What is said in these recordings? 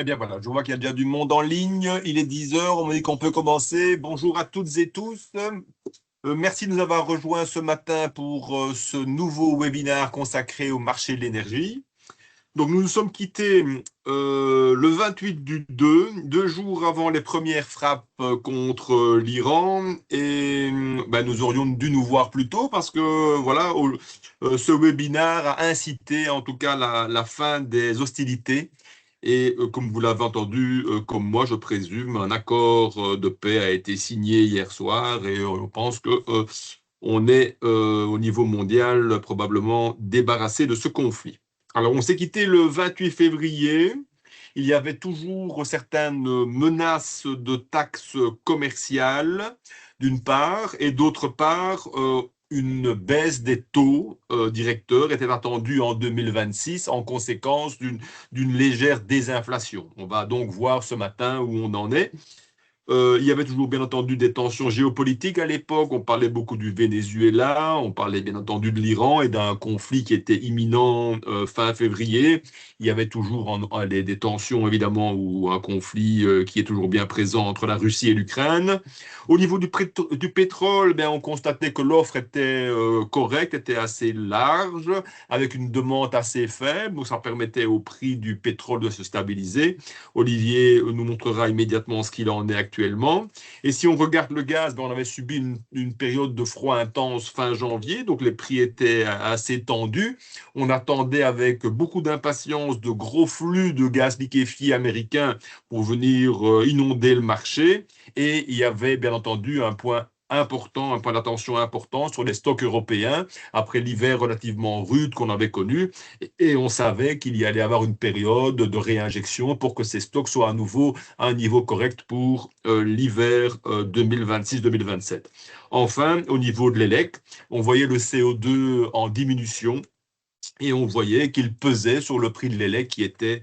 Eh bien voilà, je vois qu'il y a déjà du monde en ligne. Il est 10 heures, on me dit qu'on peut commencer. Bonjour à toutes et tous. Merci de nous avoir rejoints ce matin pour ce nouveau webinaire consacré au marché de l'énergie. Donc nous nous sommes quittés le 28 du 2, 2 jours avant les premières frappes contre l'Iran. Et ben, nous aurions dû nous voir plus tôt parce que voilà, ce webinaire a incité en tout cas la fin des hostilités. Et comme vous l'avez entendu, comme moi je présume, un accord de paix a été signé hier soir et on pense que on est au niveau mondial probablement débarrassé de ce conflit. Alors on s'est quitté le 28 février. Il y avait toujours certaines menaces de taxes commerciales, d'une part, et d'autre part, une baisse des taux directeurs était attendue en 2026 en conséquence d'une légère désinflation. On va donc voir ce matin où on en est. Il y avait toujours bien entendu des tensions géopolitiques à l'époque. On parlait beaucoup du Venezuela, on parlait bien entendu de l'Iran et d'un conflit qui était imminent fin février. Il y avait toujours des tensions évidemment ou un conflit qui est toujours bien présent entre la Russie et l'Ukraine. Au niveau du pétrole, ben, on constatait que l'offre était correcte, était assez large, avec une demande assez faible. Donc ça permettait au prix du pétrole de se stabiliser. Olivier nous montrera immédiatement ce qu'il en est actuellement. Et si on regarde le gaz, ben on avait subi une période de froid intense fin janvier, donc les prix étaient assez tendus. On attendait avec beaucoup d'impatience de gros flux de gaz liquéfié américain pour venir inonder le marché. Et il y avait bien entendu un point important, un point d'attention important sur les stocks européens après l'hiver relativement rude qu'on avait connu. Et on savait qu'il y allait avoir une période de réinjection pour que ces stocks soient à nouveau à un niveau correct pour l'hiver 2026-2027. Enfin, au niveau de l'élec, on voyait le CO2 en diminution et on voyait qu'il pesait sur le prix de l'élec qui était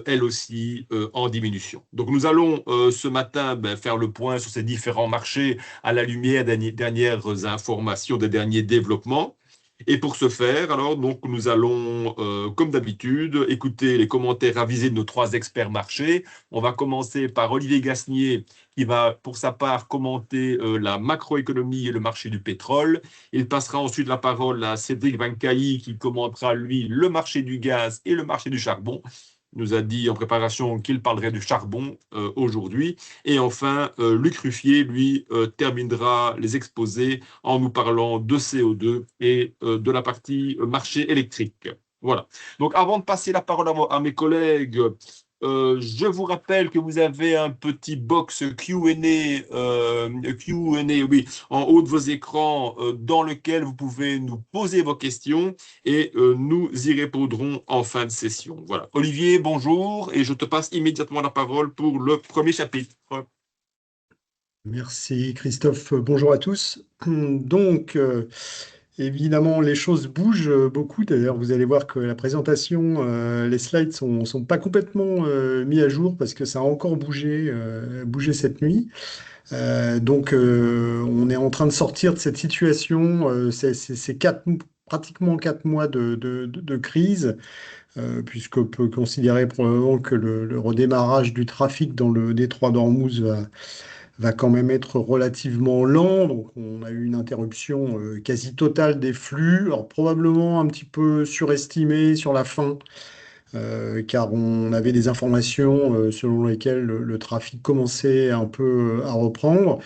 elle aussi en diminution. Donc nous allons ce matin faire le point sur ces différents marchés à la lumière des dernières informations, des derniers développements. Et pour ce faire, alors, donc, nous allons, comme d'habitude, écouter les commentaires avisés de nos trois experts marchés. On va commencer par Olivier Gasnier, qui va, pour sa part, commenter la macroéconomie et le marché du pétrole. Il passera ensuite la parole à Cédric Vancailly, qui commentera, lui, le marché du gaz et le marché du charbon. Il nous a dit en préparation qu'il parlerait du charbon aujourd'hui. Et enfin, Luc Ruffier, lui, terminera les exposés en nous parlant de CO2 et de la partie marché électrique. Voilà. Donc, avant de passer la parole à mes collègues, je vous rappelle que vous avez un petit box Q&A, oui, en haut de vos écrans, dans lequel vous pouvez nous poser vos questions et nous y répondrons en fin de session. Voilà. Olivier, bonjour, et je te passe immédiatement la parole pour le premier chapitre. Merci Christophe, bonjour à tous. Donc, évidemment, les choses bougent beaucoup. D'ailleurs, vous allez voir que la présentation, les slides sont pas complètement mis à jour parce que ça a encore bougé cette nuit. On est en train de sortir de cette situation. C'est pratiquement 4 mois de crise, puisqu'on peut considérer probablement que le redémarrage du trafic dans le détroit d'Ormuz va quand même être relativement lent. Donc, on a eu une interruption quasi totale des flux, alors probablement un petit peu surestimée sur la fin, car on avait des informations selon lesquelles le trafic commençait un peu à reprendre.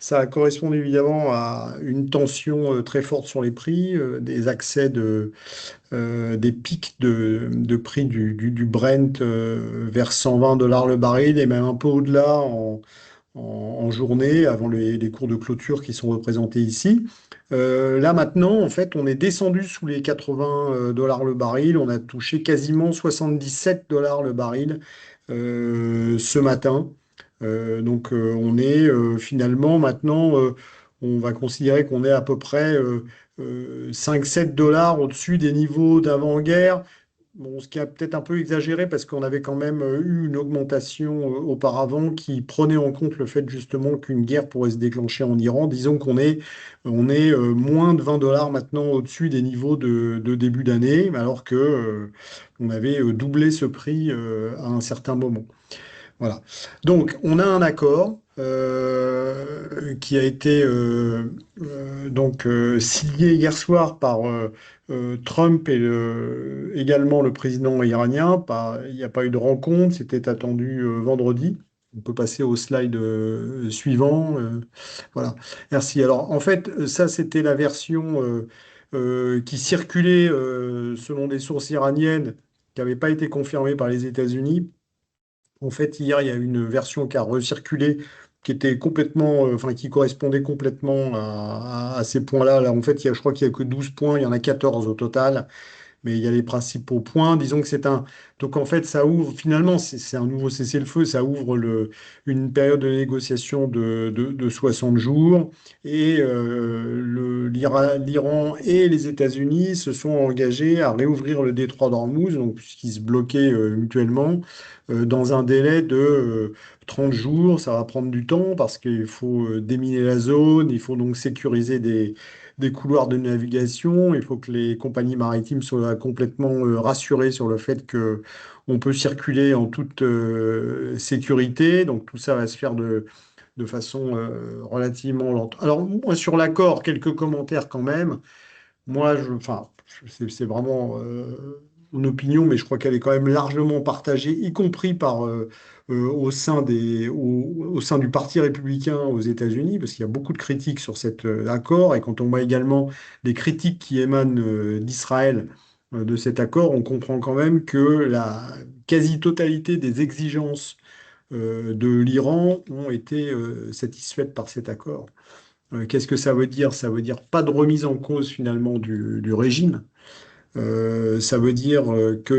Ça a correspondu évidemment à une tension très forte sur les prix, des accès des pics de prix du Brent vers 120 dollars le baril et même un peu au-delà en journée, avant les cours de clôture qui sont représentés ici. Là maintenant, en fait, on est descendu sous les 80 dollars le baril. On a touché quasiment 77 dollars le baril ce matin. On est finalement maintenant, on va considérer qu'on est à peu près 5-7 dollars au-dessus des niveaux d'avant-guerre, Bon, ce qui a peut-être un peu exagéré parce qu'on avait quand même eu une augmentation auparavant qui prenait en compte le fait justement qu'une guerre pourrait se déclencher en Iran. Disons qu'on est moins de 20 dollars maintenant au-dessus des niveaux de début d'année, alors que on avait doublé ce prix à un certain moment. Voilà. Donc, on a un accord qui a été signé hier soir par Trump et également le président iranien. Il n'y a pas eu de rencontre, c'était attendu vendredi. On peut passer au slide suivant. Voilà. Merci. Alors, en fait, ça, c'était la version qui circulait selon des sources iraniennes qui n'avait pas été confirmée par les États-Unis. En fait, hier, il y a une version qui a recirculé, qui était complètement, enfin, qui correspondait complètement à ces points-là. Là, en fait, je crois qu'il n'y a que 12 points, il y en a 14 au total, mais il y a les principaux points. Disons que c'est un. Donc, en fait, ça ouvre, finalement, c'est un nouveau cessez-le-feu, ça ouvre une période de négociation de 60 jours. Et l'Iran et les États-Unis se sont engagés à réouvrir le détroit d'Ormuz, donc, puisqu'ils se bloquaient mutuellement dans un délai de 30 jours. Ça va prendre du temps parce qu'il faut déminer la zone, il faut donc sécuriser des couloirs de navigation, il faut que les compagnies maritimes soient complètement rassurées sur le fait que on peut circuler en toute sécurité. Donc tout ça va se faire de façon relativement lente. Alors moi, sur l'accord, quelques commentaires quand même. Moi, enfin, c'est vraiment mon opinion, mais je crois qu'elle est quand même largement partagée, y compris au sein du Parti républicain aux États-Unis, parce qu'il y a beaucoup de critiques sur cet accord, et quand on voit également les critiques qui émanent d'Israël de cet accord, on comprend quand même que la quasi-totalité des exigences de l'Iran ont été satisfaites par cet accord. Qu'est-ce que ça veut dire? Ça veut dire pas de remise en cause finalement du régime. Ça veut dire que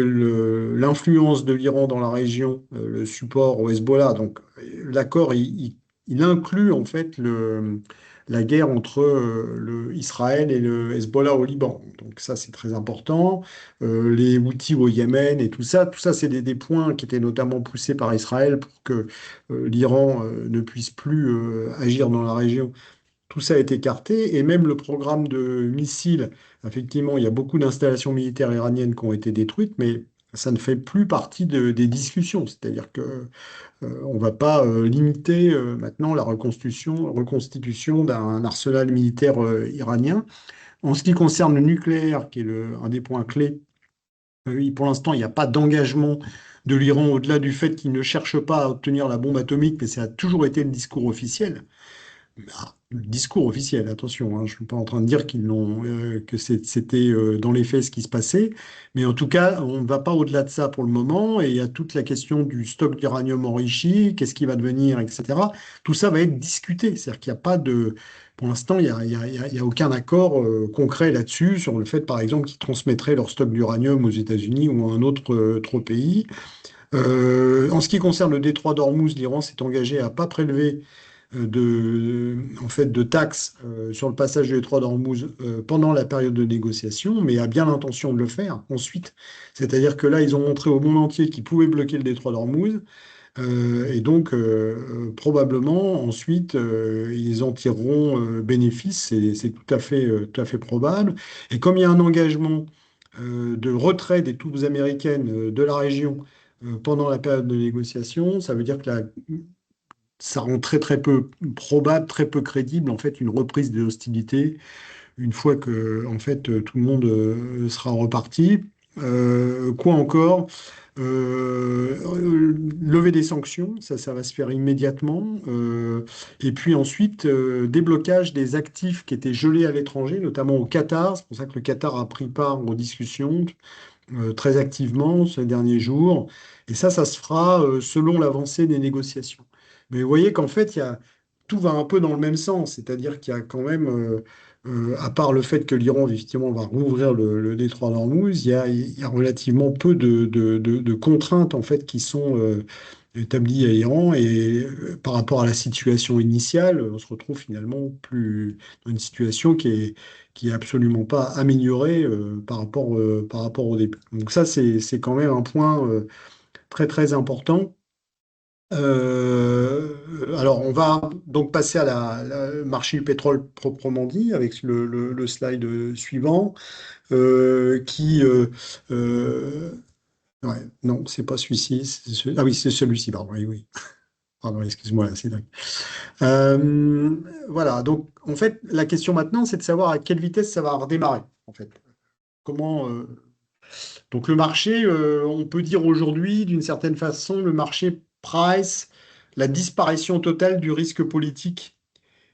l'influence de l'Iran dans la région, le support au Hezbollah, donc l'accord, il inclut en fait la guerre entre Israël et le Hezbollah au Liban. Donc ça, c'est très important. Les Houthis au Yémen et tout ça, c'est des points qui étaient notamment poussés par Israël pour que l'Iran ne puisse plus agir dans la région. Tout ça est écarté et même le programme de missiles, effectivement, il y a beaucoup d'installations militaires iraniennes qui ont été détruites, mais ça ne fait plus partie des discussions. C'est-à-dire que on ne va pas limiter maintenant la reconstitution d'un arsenal militaire iranien. En ce qui concerne le nucléaire, qui est un des points clés, pour l'instant, il n'y a pas d'engagement de l'Iran au-delà du fait qu'il ne cherche pas à obtenir la bombe atomique, mais ça a toujours été le discours officiel. Le discours officiel, attention, hein, je ne suis pas en train de dire que c'était dans les faits ce qui se passait, mais en tout cas, on ne va pas au-delà de ça pour le moment, et il y a toute la question du stock d'uranium enrichi, qu'est-ce qui va devenir, etc. Tout ça va être discuté, c'est-à-dire qu'il n'y a pas de. Pour l'instant, il y a aucun accord concret là-dessus, sur le fait, par exemple, qu'ils transmettraient leur stock d'uranium aux États-Unis ou à un autre trop pays. En ce qui concerne le détroit d'Ormuz, l'Iran s'est engagé à ne pas prélever en fait, de taxes sur le passage du détroit d'Ormuz pendant la période de négociation, mais a bien l'intention de le faire ensuite. C'est-à-dire que là, ils ont montré au monde entier qu'ils pouvaient bloquer le détroit d'Ormuz, et donc probablement ensuite ils en tireront bénéfice, c'est tout à fait probable. Et comme il y a un engagement de retrait des troupes américaines de la région pendant la période de négociation, ça veut dire que ça rend très très peu probable, très peu crédible en fait une reprise des hostilités une fois que en fait tout le monde sera reparti. Quoi encore? Lever des sanctions, ça va se faire immédiatement. Et puis ensuite, déblocage des actifs qui étaient gelés à l'étranger, notamment au Qatar. C'est pour ça que le Qatar a pris part aux discussions très activement ces derniers jours. Et ça se fera selon l'avancée des négociations. Mais vous voyez qu'en fait, tout va un peu dans le même sens, c'est-à-dire qu'il y a quand même, à part le fait que l'Iran, effectivement, va rouvrir le détroit d'Ormuz, il y a relativement peu de contraintes, en fait, qui sont établi à Iran et par rapport à la situation initiale, on se retrouve finalement plus dans une situation qui est absolument pas améliorée par rapport au début. Donc ça, c'est quand même un point très très important. Alors, on va donc passer à marché du pétrole proprement dit, avec le slide suivant, qui... ouais, non, c'est pas celui-ci. Ah oui, c'est celui-ci, pardon. Oui, oui. Pardon, excuse-moi, c'est dingue. Voilà, donc en fait, la question maintenant, c'est de savoir à quelle vitesse ça va redémarrer, en fait. Comment, Donc le marché, on peut dire aujourd'hui, d'une certaine façon, le marché price la disparition totale du risque politique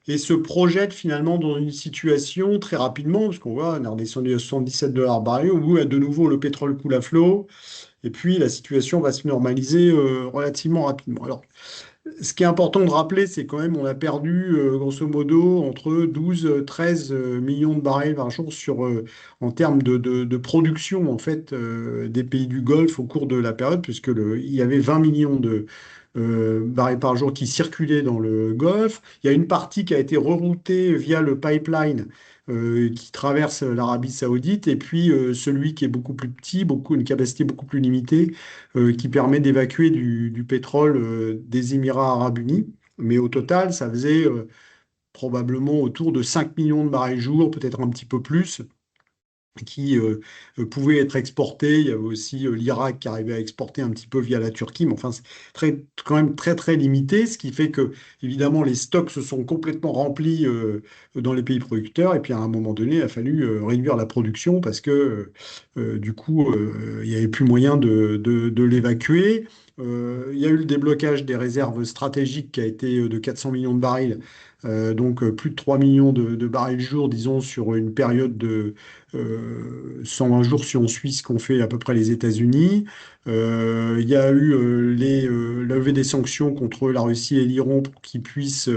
et se projette finalement dans une situation très rapidement, parce qu'on voit, on est redescendu à 77 dollars baril, où de nouveau le pétrole coule à flot, et puis la situation va se normaliser relativement rapidement. Alors, ce qui est important de rappeler, c'est quand même on a perdu grosso modo entre 12 13 millions de barils par jour en termes de production en fait des pays du Golfe au cours de la période, puisque il y avait 20 millions de barils par jour qui circulaient dans le Golfe. Il y a une partie qui a été reroutée via le pipeline qui traverse l'Arabie Saoudite, et puis celui qui est beaucoup plus petit, une capacité beaucoup plus limitée qui permet d'évacuer du pétrole des Émirats arabes unis. Mais au total, ça faisait probablement autour de 5 millions de barils jour, peut-être un petit peu plus, qui pouvaient être exportés. Il y avait aussi l'Irak qui arrivait à exporter un petit peu via la Turquie, mais enfin, c'est quand même très, très limité, ce qui fait que, évidemment, les stocks se sont complètement remplis dans les pays producteurs, et puis à un moment donné, il a fallu réduire la production parce que, du coup, il n'y avait plus moyen de l'évacuer. Il y a eu le déblocage des réserves stratégiques qui a été de 400 millions de barils, donc plus de 3 millions de barils jour, disons, sur une période de 120 jours si on suit ce qu'ont fait à peu près les États-Unis. Il y a eu la levée des sanctions contre la Russie et l'Iran pour qu'ils puissent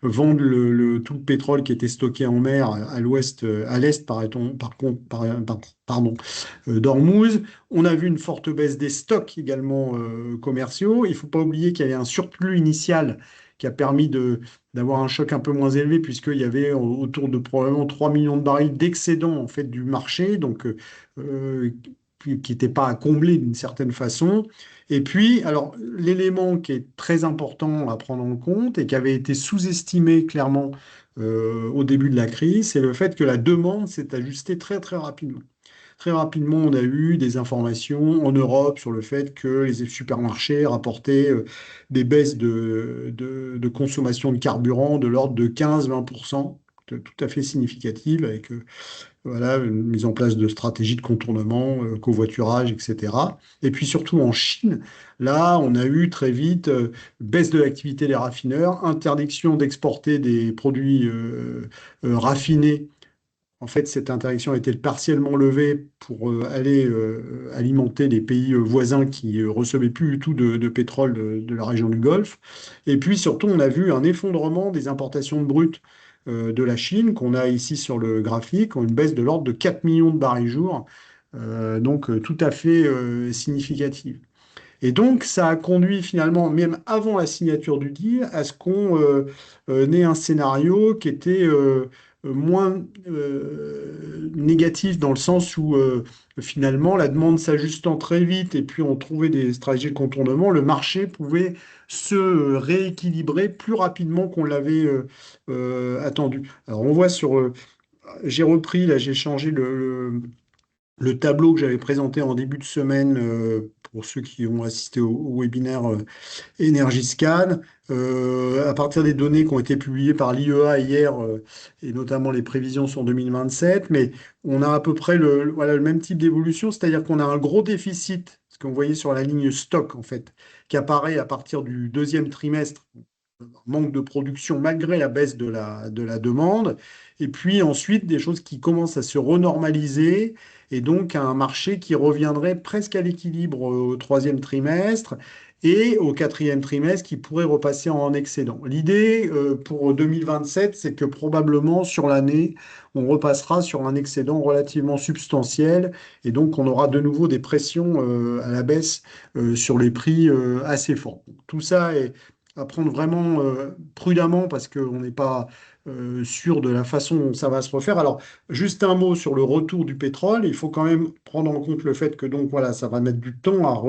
vendre tout le pétrole qui était stocké en mer à l'ouest, à l'est, par contre, pardon, d'Ormuz. On a vu une forte baisse des stocks également commerciaux. Il ne faut pas oublier qu'il y avait un surplus initial qui a permis d'avoir un choc un peu moins élevé, puisqu'il y avait autour de probablement 3 millions de barils d'excédent en fait, du marché, donc qui n'était pas à combler d'une certaine façon. Et puis, alors, l'élément qui est très important à prendre en compte et qui avait été sous-estimé clairement au début de la crise, c'est le fait que la demande s'est ajustée très très rapidement. Très rapidement, on a eu des informations en Europe sur le fait que les supermarchés rapportaient des baisses de consommation de carburant de l'ordre de 15-20%, tout à fait significative, avec voilà, une mise en place de stratégies de contournement, covoiturage, etc. Et puis surtout en Chine, là, on a eu très vite baisse de l'activité des raffineurs, interdiction d'exporter des produits raffinés. En fait, cette interdiction a été partiellement levée pour aller alimenter les pays voisins qui recevaient plus du tout de pétrole de la région du Golfe. Et puis surtout, on a vu un effondrement des importations de brut de la Chine, qu'on a ici sur le graphique, en une baisse de l'ordre de 4 millions de barils jour, donc tout à fait significative. Et donc, ça a conduit finalement, même avant la signature du deal, à ce qu'on ait un scénario qui était moins négatif dans le sens où finalement, la demande s'ajustant très vite et puis on trouvait des stratégies de contournement, le marché pouvait se rééquilibrer plus rapidement qu'on l'avait attendu. Alors, on voit j'ai repris, là, j'ai changé le tableau que j'avais présenté en début de semaine pour ceux qui ont assisté au webinaire EnergyScan, à partir des données qui ont été publiées par l'IEA hier, et notamment les prévisions sur 2027, mais on a à peu près voilà, le même type d'évolution, c'est-à-dire qu'on a un gros déficit, ce qu'on voyait sur la ligne stock en fait, qui apparaît à partir du deuxième trimestre, manque de production malgré la baisse de la demande, et puis ensuite des choses qui commencent à se renormaliser et donc un marché qui reviendrait presque à l'équilibre au troisième trimestre et au quatrième trimestre qui pourrait repasser en excédent. L'idée pour 2027, c'est que probablement sur l'année, on repassera sur un excédent relativement substantiel et donc on aura de nouveau des pressions à la baisse sur les prix assez forts. Tout ça est à prendre vraiment prudemment parce qu'on n'est pas sûr de la façon dont ça va se refaire. Alors, juste un mot sur le retour du pétrole. Il faut quand même prendre en compte le fait que donc voilà, ça va mettre du temps à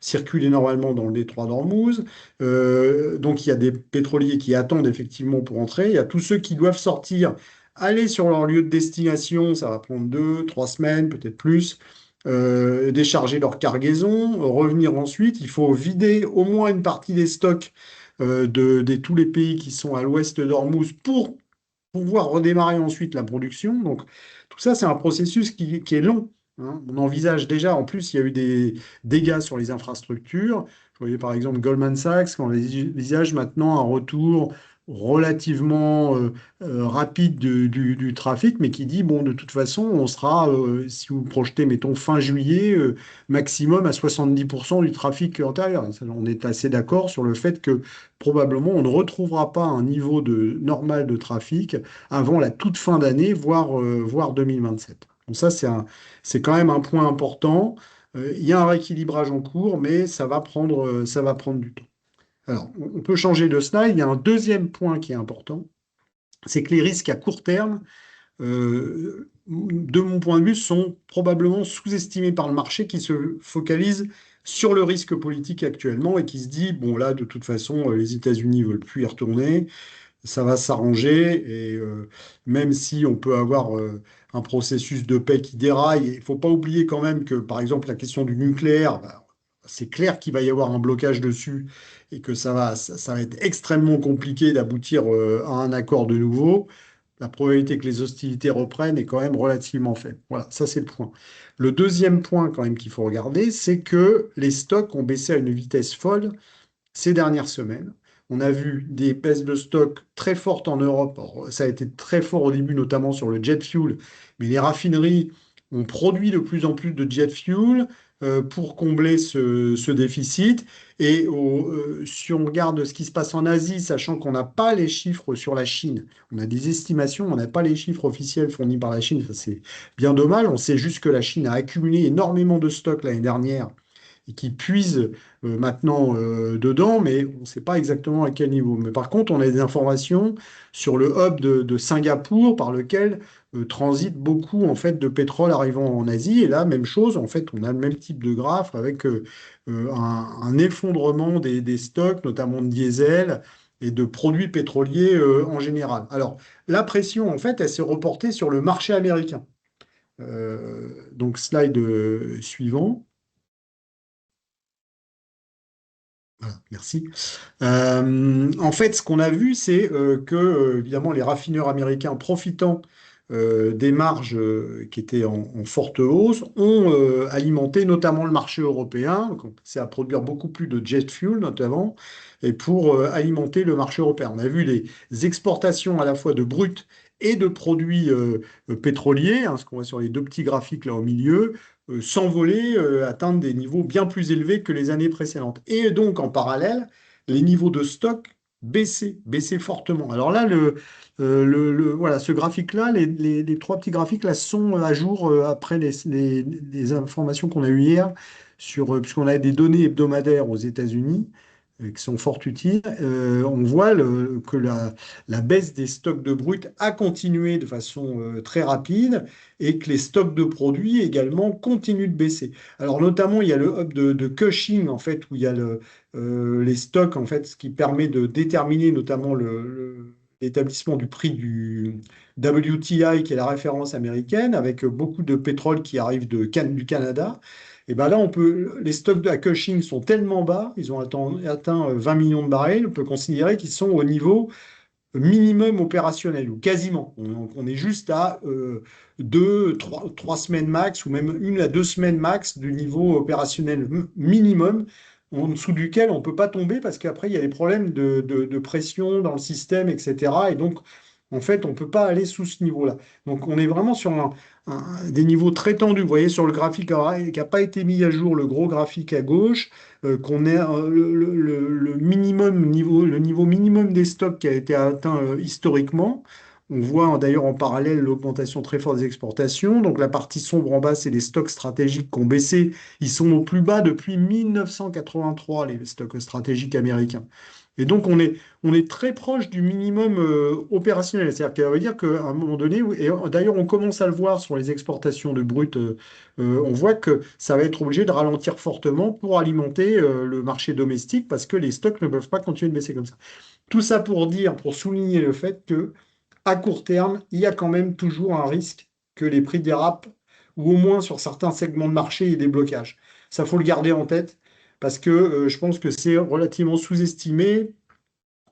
circuler normalement dans le détroit d'Ormuz. Donc il y a des pétroliers qui attendent effectivement pour entrer. Il y a tous ceux qui doivent sortir, aller sur leur lieu de destination. Ça va prendre 2, 3 semaines, peut-être plus. Décharger leur cargaison, revenir ensuite. Il faut vider au moins une partie des stocks de tous les pays qui sont à l'ouest d'Ormuz pour pouvoir redémarrer ensuite la production. Donc, tout ça, c'est un processus qui est long. Hein. On envisage déjà, en plus, il y a eu des dégâts sur les infrastructures. Je voyais par exemple Goldman Sachs, quand on envisage maintenant un retour relativement rapide du trafic, mais qui dit, bon, de toute façon, on sera, si vous projetez, mettons, fin juillet, maximum à 70% du trafic antérieur. On est assez d'accord sur le fait que probablement on ne retrouvera pas un niveau normal de trafic avant la toute fin d'année, voire 2027. Donc ça, c'est quand même un point important. Il y a un rééquilibrage en cours, mais ça va prendre du temps. Alors, on peut changer de slide. Il y a un deuxième point qui est important, c'est que les risques à court terme, de mon point de vue, sont probablement sous-estimés par le marché qui se focalise sur le risque politique actuellement et qui se dit, bon là, de toute façon, les États-Unis ne veulent plus y retourner, ça va s'arranger et même si on peut avoir un processus de paix qui déraille, il ne faut pas oublier quand même que, par exemple, la question du nucléaire, bah, c'est clair qu'il va y avoir un blocage dessus et que ça va être extrêmement compliqué d'aboutir à un accord de nouveau. La probabilité que les hostilités reprennent est quand même relativement faible. Voilà, ça c'est le point. Le deuxième point quand même qu'il faut regarder, c'est que les stocks ont baissé à une vitesse folle ces dernières semaines. On a vu des baisses de stock très fortes en Europe. Alors, ça a été très fort au début, notamment sur le jet fuel, mais les raffineries ont produit de plus en plus de jet fuel pour combler ce déficit. Et si on regarde ce qui se passe en Asie, sachant qu'on n'a pas les chiffres sur la Chine, on a des estimations, on n'a pas les chiffres officiels fournis par la Chine, ça c'est bien dommage. On sait juste que la Chine a accumulé énormément de stocks l'année dernière et qui puisent maintenant dedans, mais on ne sait pas exactement à quel niveau. Mais par contre, on a des informations sur le hub de Singapour par lequel transite beaucoup en fait de pétrole arrivant en Asie. Et là, même chose, en fait, on a le même type de graphe avec un effondrement des stocks, notamment de diesel et de produits pétroliers en général. Alors, la pression, en fait, elle s'est reportée sur le marché américain. Donc, slide suivant. Voilà, merci. En fait, ce qu'on a vu, c'est que, évidemment, les raffineurs américains, profitant des marges qui étaient en forte hausse, ont alimenté notamment le marché européen. Donc, c'est à produire beaucoup plus de jet fuel, notamment, et pour alimenter le marché européen. On a vu les exportations à la fois de brut et de produits pétroliers, hein, ce qu'on voit sur les deux petits graphiques là au milieu, s'envoler, atteindre des niveaux bien plus élevés que les années précédentes. Et donc, en parallèle, les niveaux de stock baissaient fortement. Alors là, voilà, ce graphique-là, les trois petits graphiques là sont à jour après les informations qu'on a eues hier puisqu'on a des données hebdomadaires aux États-Unis qui sont fort utiles. On voit que la baisse des stocks de brut a continué de façon très rapide et que les stocks de produits également continuent de baisser. Alors notamment, il y a le hub de Cushing en fait où il y a les stocks en fait, ce qui permet de déterminer notamment l'établissement du prix du WTI, qui est la référence américaine, avec beaucoup de pétrole qui arrive du Canada. Et ben là, les stocks à Cushing sont tellement bas, ils ont atteint 20 millions de barils, on peut considérer qu'ils sont au niveau minimum opérationnel, ou quasiment. On est juste à 3 semaines max, ou même 1 à 2 semaines max du niveau opérationnel minimum, en dessous duquel on ne peut pas tomber, parce qu'après, il y a des problèmes de pression dans le système, etc. Et donc, En fait, on ne peut pas aller sous ce niveau-là. Donc, on est vraiment sur des niveaux très tendus. Vous voyez sur le graphique qui n'a pas été mis à jour, le gros graphique à gauche, qu'on est le minimum niveau, le niveau minimum des stocks qui a été atteint historiquement. On voit d'ailleurs en parallèle l'augmentation très forte des exportations. Donc, la partie sombre en bas, c'est les stocks stratégiques qui ont baissé. Ils sont au plus bas depuis 1983, les stocks stratégiques américains. Et donc, on est très proche du minimum opérationnel. C'est-à-dire qu'à veut dire qu'à un moment donné, et d'ailleurs, on commence à le voir sur les exportations de brut, on voit que ça va être obligé de ralentir fortement pour alimenter le marché domestique parce que les stocks ne peuvent pas continuer de baisser comme ça. Tout ça pour dire, pour souligner le fait que à court terme, il y a quand même toujours un risque que les prix dérapent, ou au moins sur certains segments de marché, il y ait des blocages. Ça, faut le garder en tête, parce que je pense que c'est relativement sous-estimé.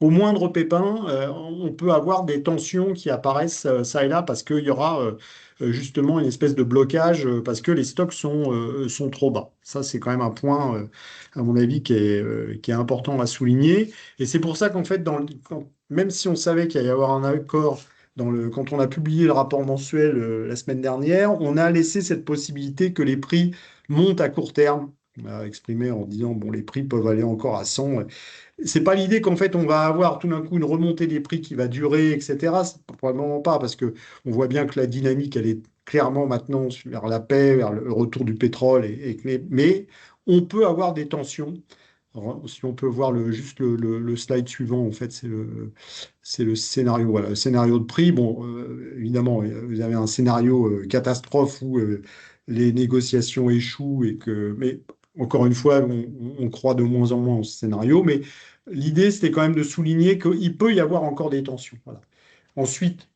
Au moindre pépin, on peut avoir des tensions qui apparaissent ça et là, parce qu'il y aura justement une espèce de blocage, parce que les stocks sont trop bas. Ça, c'est quand même un point, à mon avis, qui est important à souligner. Et c'est pour ça qu'en fait, même si on savait qu'il allait y avoir un accord quand on a publié le rapport mensuel la semaine dernière, on a laissé cette possibilité que les prix montent à court terme. On a exprimé en disant, bon, les prix peuvent aller encore à 100. C'est pas l'idée qu'en fait on va avoir tout d'un coup une remontée des prix qui va durer, etc. C'est probablement pas, parce que on voit bien que la dynamique, elle est clairement maintenant vers la paix, vers le retour du pétrole, mais on peut avoir des tensions. Alors, si on peut voir juste le slide suivant, en fait, c'est le scénario. Voilà, le scénario de prix. Bon, évidemment, vous avez un scénario catastrophe où les négociations échouent mais encore une fois, on croit de moins en moins au scénario. Mais l'idée, c'était quand même de souligner qu'il peut y avoir encore des tensions. Voilà. Ensuite,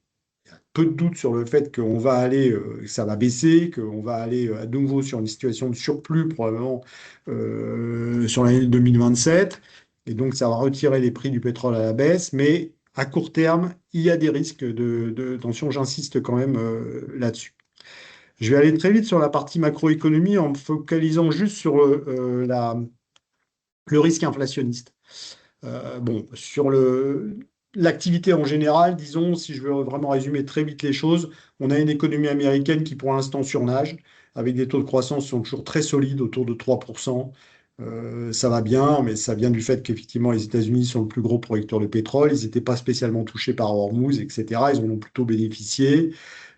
peu de doute sur le fait qu'on va aller, que ça va baisser, qu'on va aller à nouveau sur une situation de surplus probablement sur l'année 2027. Et donc, ça va retirer les prix du pétrole à la baisse. Mais à court terme, il y a des risques de tension. J'insiste quand même là-dessus. Je vais aller très vite sur la partie macroéconomie en me focalisant juste sur le risque inflationniste. Bon, sur l'activité en général, disons, si je veux vraiment résumer très vite les choses, on a une économie américaine qui pour l'instant surnage, avec des taux de croissance qui sont toujours très solides, autour de 3%. Ça va bien, mais ça vient du fait qu'effectivement les États-Unis sont le plus gros producteur de pétrole, ils n'étaient pas spécialement touchés par Hormuz, etc. Ils en ont plutôt bénéficié.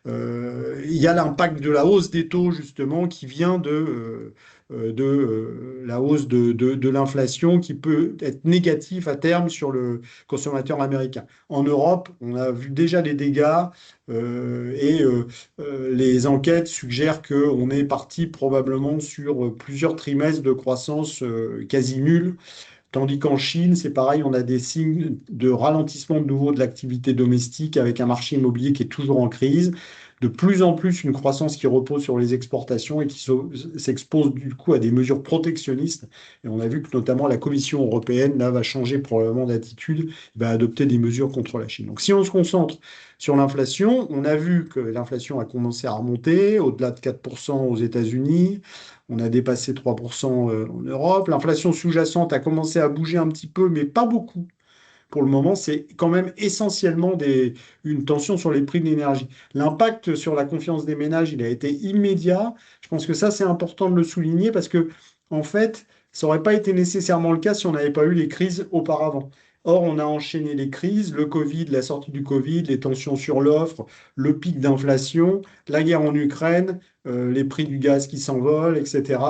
Il y a l'impact de la hausse des taux, justement, qui vient de la hausse de l'inflation qui peut être négatif à terme sur le consommateur américain. En Europe, on a vu déjà les dégâts et les enquêtes suggèrent qu'on est parti probablement sur plusieurs trimestres de croissance quasi nulle. Tandis qu'en Chine, c'est pareil, on a des signes de ralentissement de nouveau de l'activité domestique avec un marché immobilier qui est toujours en crise. De plus en plus, une croissance qui repose sur les exportations et qui s'expose du coup à des mesures protectionnistes. Et on a vu que notamment la Commission européenne là, va changer probablement d'attitude, va adopter des mesures contre la Chine. Donc si on se concentre sur l'inflation, on a vu que l'inflation a commencé à remonter au-delà de 4% aux États-Unis. On a dépassé 3% en Europe. L'inflation sous-jacente a commencé à bouger un petit peu, mais pas beaucoup. Pour le moment, c'est quand même essentiellement une tension sur les prix de l'énergie. L'impact sur la confiance des ménages, il a été immédiat. Je pense que ça, c'est important de le souligner parce que, en fait, ça n'aurait pas été nécessairement le cas si on n'avait pas eu les crises auparavant. Or, on a enchaîné les crises, le Covid, la sortie du Covid, les tensions sur l'offre, le pic d'inflation, la guerre en Ukraine, les prix du gaz qui s'envolent, etc.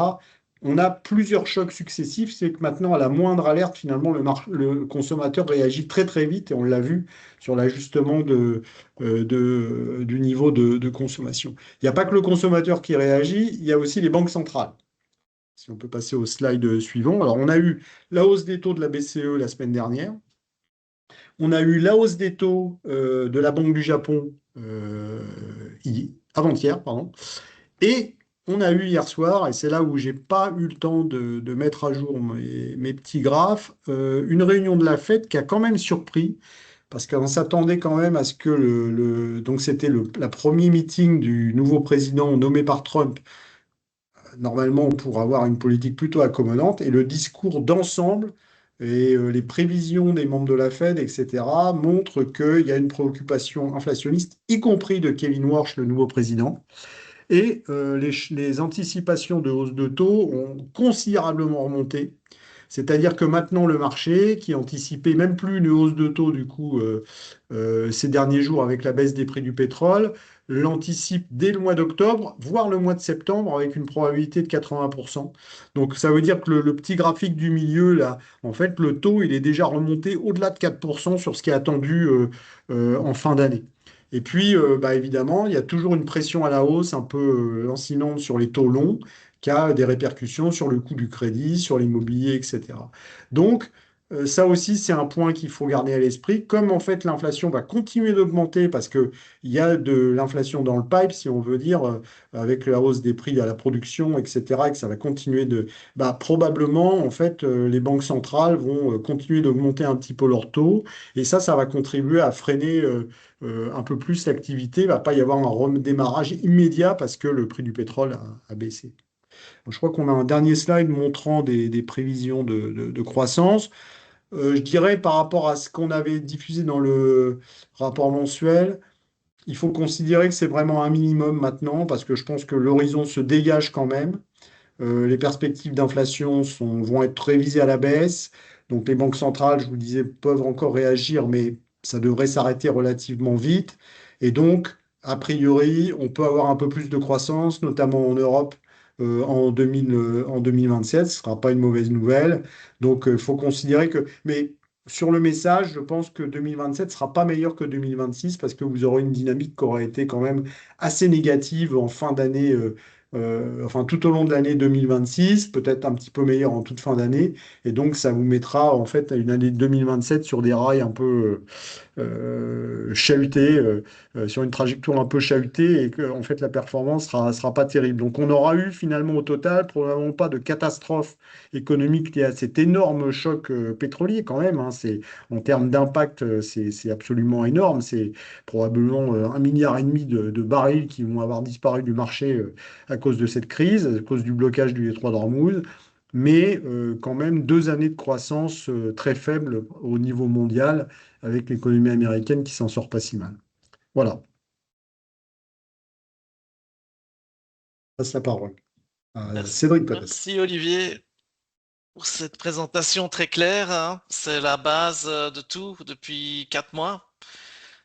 On a plusieurs chocs successifs, c'est que maintenant, à la moindre alerte, finalement, le consommateur réagit très très vite, et on l'a vu sur l'ajustement du niveau de consommation. Il n'y a pas que le consommateur qui réagit, il y a aussi les banques centrales. Si on peut passer au slide suivant. Alors, on a eu la hausse des taux de la BCE la semaine dernière. On a eu la hausse des taux de la Banque du Japon avant-hier, pardon. Et on a eu hier soir, et c'est là où j'ai pas eu le temps de mettre à jour mes petits graphes, une réunion de la Fed qui a quand même surpris, parce qu'on s'attendait quand même à ce que donc c'était la premier meeting du nouveau président nommé par Trump, normalement pour avoir une politique plutôt accommodante, et le discours d'ensemble Et les prévisions des membres de la Fed, etc., montrent qu'il y a une préoccupation inflationniste, y compris de Kevin Warsh, le nouveau président. Et les anticipations de hausse de taux ont considérablement remonté. C'est-à-dire que maintenant, le marché, qui anticipait même plus une hausse de taux, du coup, ces derniers jours avec la baisse des prix du pétrole, l'anticipe dès le mois d'octobre, voire le mois de septembre, avec une probabilité de 80%. Donc, ça veut dire que le petit graphique du milieu, là, en fait, le taux, il est déjà remonté au-delà de 4% sur ce qui est attendu en fin d'année. Et puis, bah, évidemment, il y a toujours une pression à la hausse un peu lancinante sur les taux longs qui a des répercussions sur le coût du crédit, sur l'immobilier, etc. Donc, ça aussi, c'est un point qu'il faut garder à l'esprit. Comme en fait l'inflation va continuer d'augmenter parce qu'il y a de l'inflation dans le pipe, si on veut dire, avec la hausse des prix à la production, etc., et que ça va continuer de... Bah, probablement, en fait, les banques centrales vont continuer d'augmenter un petit peu leurs taux. Et ça va contribuer à freiner un peu plus l'activité. Il ne va pas y avoir un redémarrage immédiat parce que le prix du pétrole a baissé. Je crois qu'on a un dernier slide montrant des prévisions de croissance. Je dirais par rapport à ce qu'on avait diffusé dans le rapport mensuel, il faut considérer que c'est vraiment un minimum maintenant parce que je pense que l'horizon se dégage quand même. Les perspectives d'inflation vont être révisées à la baisse. Donc les banques centrales, je vous le disais, peuvent encore réagir, mais ça devrait s'arrêter relativement vite. Et donc, a priori, on peut avoir un peu plus de croissance, notamment en Europe, en 2027. Ce ne sera pas une mauvaise nouvelle. Donc, il faut considérer que... Mais sur le message, je pense que 2027 ne sera pas meilleur que 2026 parce que vous aurez une dynamique qui aura été quand même assez négative en fin d'année enfin tout au long de l'année 2026, peut-être un petit peu meilleur en toute fin d'année, et donc ça vous mettra en fait à une année 2027 sur des rails un peu chahuté, sur une trajectoire un peu chahutée et que en fait la performance sera pas terrible. Donc on aura eu finalement au total probablement pas de catastrophe économique liée à cet énorme choc pétrolier quand même. Hein. En termes d'impact, c'est absolument énorme. C'est probablement 1,5 milliard de barils qui vont avoir disparu du marché à cause de cette crise, à cause du blocage du détroit d'Ormuz. Mais quand même 2 années de croissance très faibles au niveau mondial avec l'économie américaine qui s'en sort pas si mal. Voilà, je passe la parole à Merci, Cédric peut-être. merci Olivier pour cette présentation très claire, hein. C'est la base de tout depuis 4 mois,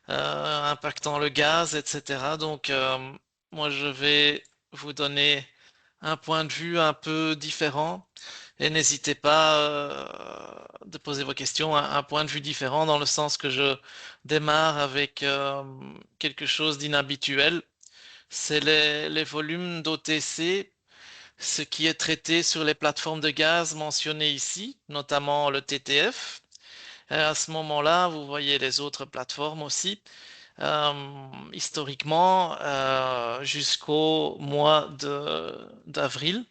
impactant le gaz, etc. Donc, moi, je vais vous donner un point de vue un peu différent et n'hésitez pas de poser vos questions, un point de vue différent dans le sens que je démarre avec quelque chose d'inhabituel. C'est les volumes d'OTC, ce qui est traité sur les plateformes de gaz mentionnées ici, notamment le TTF. À ce moment-là, vous voyez les autres plateformes aussi. Historiquement, jusqu'au mois d'avril,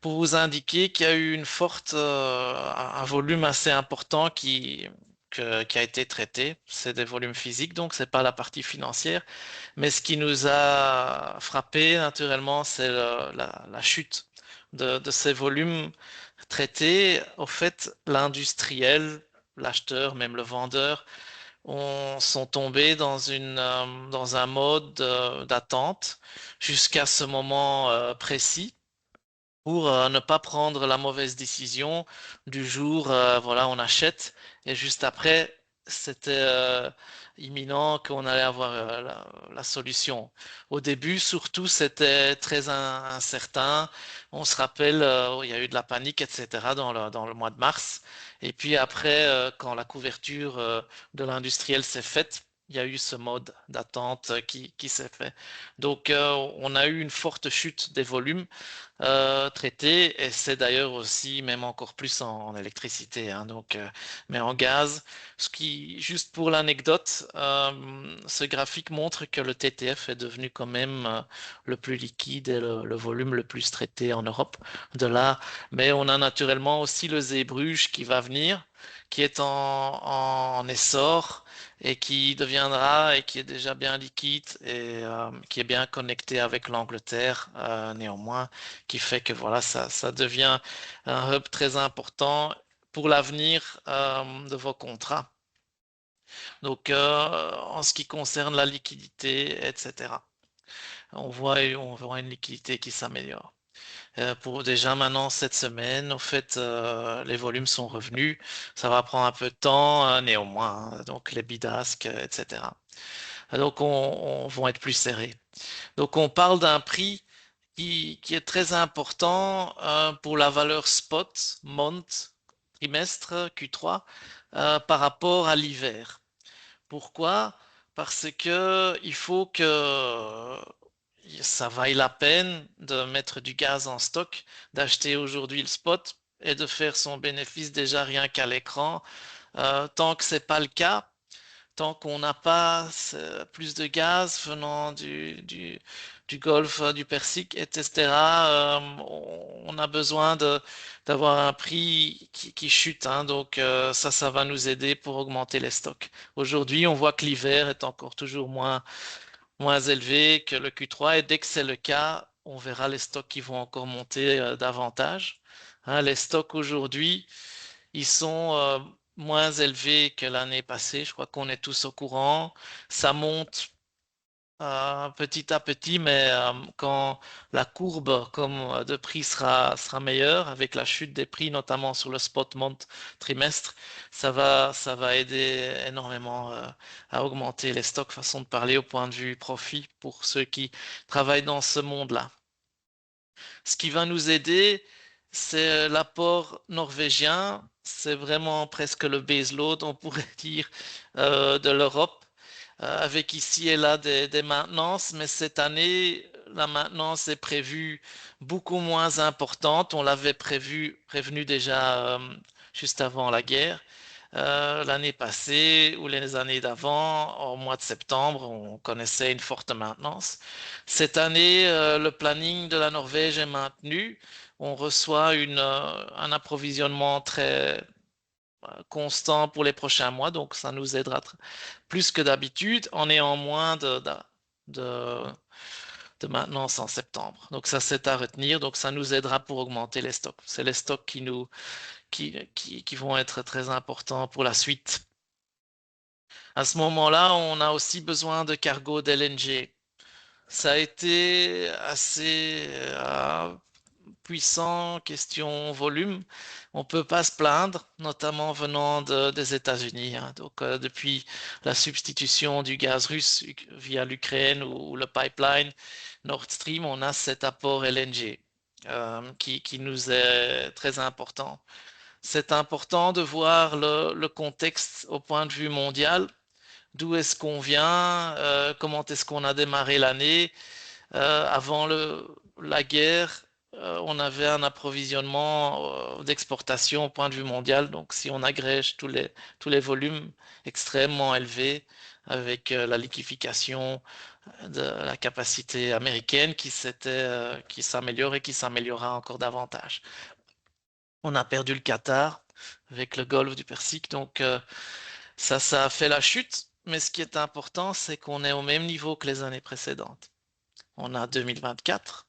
pour vous indiquer qu'il y a eu un volume assez important qui a été traité. C'est des volumes physiques, donc c'est pas la partie financière. Mais ce qui nous a frappé, naturellement, c'est la chute de ces volumes traités. Au fait, l'industriel, l'acheteur, même le vendeur, sont tombés dans un mode d'attente jusqu'à ce moment précis pour ne pas prendre la mauvaise décision du jour, voilà, on achète et juste après, c'était imminent qu'on allait avoir la solution. Au début, surtout, c'était très incertain. On se rappelle, il y a eu de la panique, etc. dans le mois de mars. Et puis après, quand la couverture de l'industriel s'est faite, il y a eu ce mode d'attente qui s'est fait. Donc, on a eu une forte chute des volumes traité, et c'est d'ailleurs aussi même encore plus en électricité, hein, donc, mais en gaz. Juste pour l'anecdote, ce graphique montre que le TTF est devenu quand même le plus liquide et le volume le plus traité en Europe. De là, mais on a naturellement aussi le Zeebrugge qui va venir, qui est en essor et qui deviendra et qui est déjà bien liquide et qui est bien connecté avec l'Angleterre néanmoins qui fait que voilà, ça devient un hub très important pour l'avenir de vos contrats. Donc, en ce qui concerne la liquidité, etc. On voit une liquidité qui s'améliore. Déjà maintenant cette semaine, au fait, les volumes sont revenus. Ça va prendre un peu de temps, néanmoins, hein, donc les bidasques, etc. Donc on vont être plus serrés. Donc on parle d'un prix qui est très important pour la valeur spot, month, trimestre, Q3, par rapport à l'hiver. Pourquoi? Parce que il faut que ça vaille la peine de mettre du gaz en stock, d'acheter aujourd'hui le spot et de faire son bénéfice déjà rien qu'à l'écran. Tant que c'est pas le cas, tant qu'on n'a pas plus de gaz venant du Golfe, du Persique, etc., on a besoin d'avoir un prix qui chute, hein. Donc ça va nous aider pour augmenter les stocks. Aujourd'hui, on voit que l'hiver est encore toujours moins élevé que le Q3 et dès que c'est le cas, on verra les stocks qui vont encore monter davantage. Hein, les stocks aujourd'hui, ils sont moins élevés que l'année passée. Je crois qu'on est tous au courant. Ça monte petit à petit, mais quand la courbe de prix sera meilleure, avec la chute des prix, notamment sur le spot month trimestre, ça va aider énormément à augmenter les stocks, façon de parler, au point de vue profit pour ceux qui travaillent dans ce monde-là. Ce qui va nous aider, c'est l'apport norvégien. C'est vraiment presque le baseload, on pourrait dire, de l'Europe, avec ici et là des maintenances. Mais cette année, la maintenance est prévue beaucoup moins importante. On l'avait prévenu déjà juste avant la guerre. L'année passée ou les années d'avant, au mois de septembre, on connaissait une forte maintenance. Cette année, le planning de la Norvège est maintenu. On reçoit un approvisionnement très constant pour les prochains mois, donc ça nous aidera plus que d'habitude, en ayant moins de, de maintenance en septembre. Donc ça, c'est à retenir. Donc ça nous aidera pour augmenter les stocks. C'est les stocks qui vont être très importants pour la suite. À ce moment-là, on a aussi besoin de cargo d'LNG. Ça a été assez puissant, question volume. On ne peut pas se plaindre, notamment venant des États-Unis, hein. Donc, depuis la substitution du gaz russe via l'Ukraine ou le pipeline Nord Stream, on a cet apport LNG qui nous est très important. C'est important de voir le contexte au point de vue mondial. D'où est-ce qu'on vient? Comment est-ce qu'on a démarré l'année? Avant la guerre, on avait un approvisionnement d'exportation au point de vue mondial. Donc, si on agrège tous les volumes extrêmement élevés avec la liquéfaction de la capacité américaine qui s'améliore et qui s'améliorera encore davantage. On a perdu le Qatar avec le Golfe du Persique. Donc, ça a fait la chute. Mais ce qui est important, c'est qu'on est au même niveau que les années précédentes. On a 2024,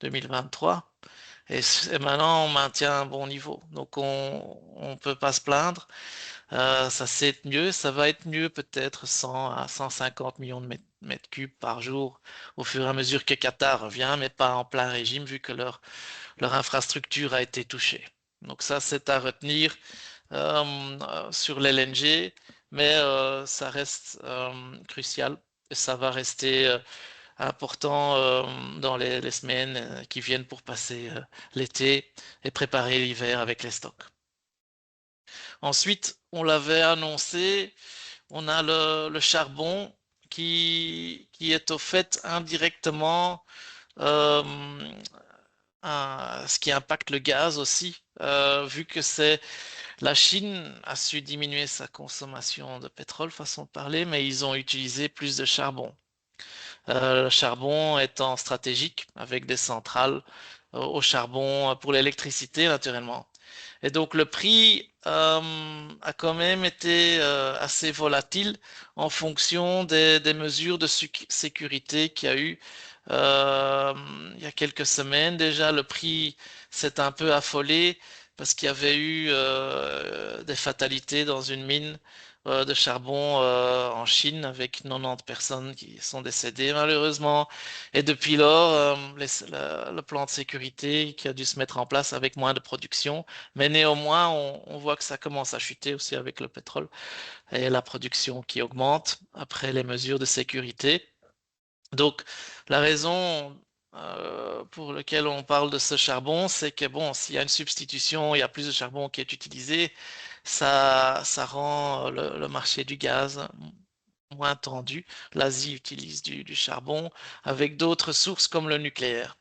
2023, et maintenant on maintient un bon niveau. Donc on ne peut pas se plaindre. Ça c'est mieux, ça va être mieux peut-être 100 à 150 millions de mètres cubes par jour au fur et à mesure que Qatar revient, mais pas en plein régime vu que leur infrastructure a été touchée. Donc ça c'est à retenir sur l'LNG, mais ça reste crucial et ça va rester important dans les semaines qui viennent pour passer l'été et préparer l'hiver avec les stocks. Ensuite, on l'avait annoncé, on a le charbon qui est au fait indirectement euh, ce qui impacte le gaz aussi, vu que c'est la Chine a su diminuer sa consommation de pétrole, façon de parler, mais ils ont utilisé plus de charbon. Le charbon étant stratégique avec des centrales au charbon pour l'électricité naturellement. Et donc le prix a quand même été assez volatile en fonction des mesures de sécurité qu'il y a eu il y a quelques semaines. Déjà, le prix s'est un peu affolé parce qu'il y avait eu des fatalités dans une mine de charbon en Chine avec 90 personnes qui sont décédées malheureusement. Et depuis lors, le plan de sécurité qui a dû se mettre en place avec moins de production, mais néanmoins, on voit que ça commence à chuter aussi avec le pétrole et la production qui augmente après les mesures de sécurité. Donc, la raison pour laquelle on parle de ce charbon, c'est que bon, s'il y a une substitution, il y a plus de charbon qui est utilisé, ça rend le marché du gaz moins tendu. L'Asie utilise du charbon avec d'autres sources comme le nucléaire.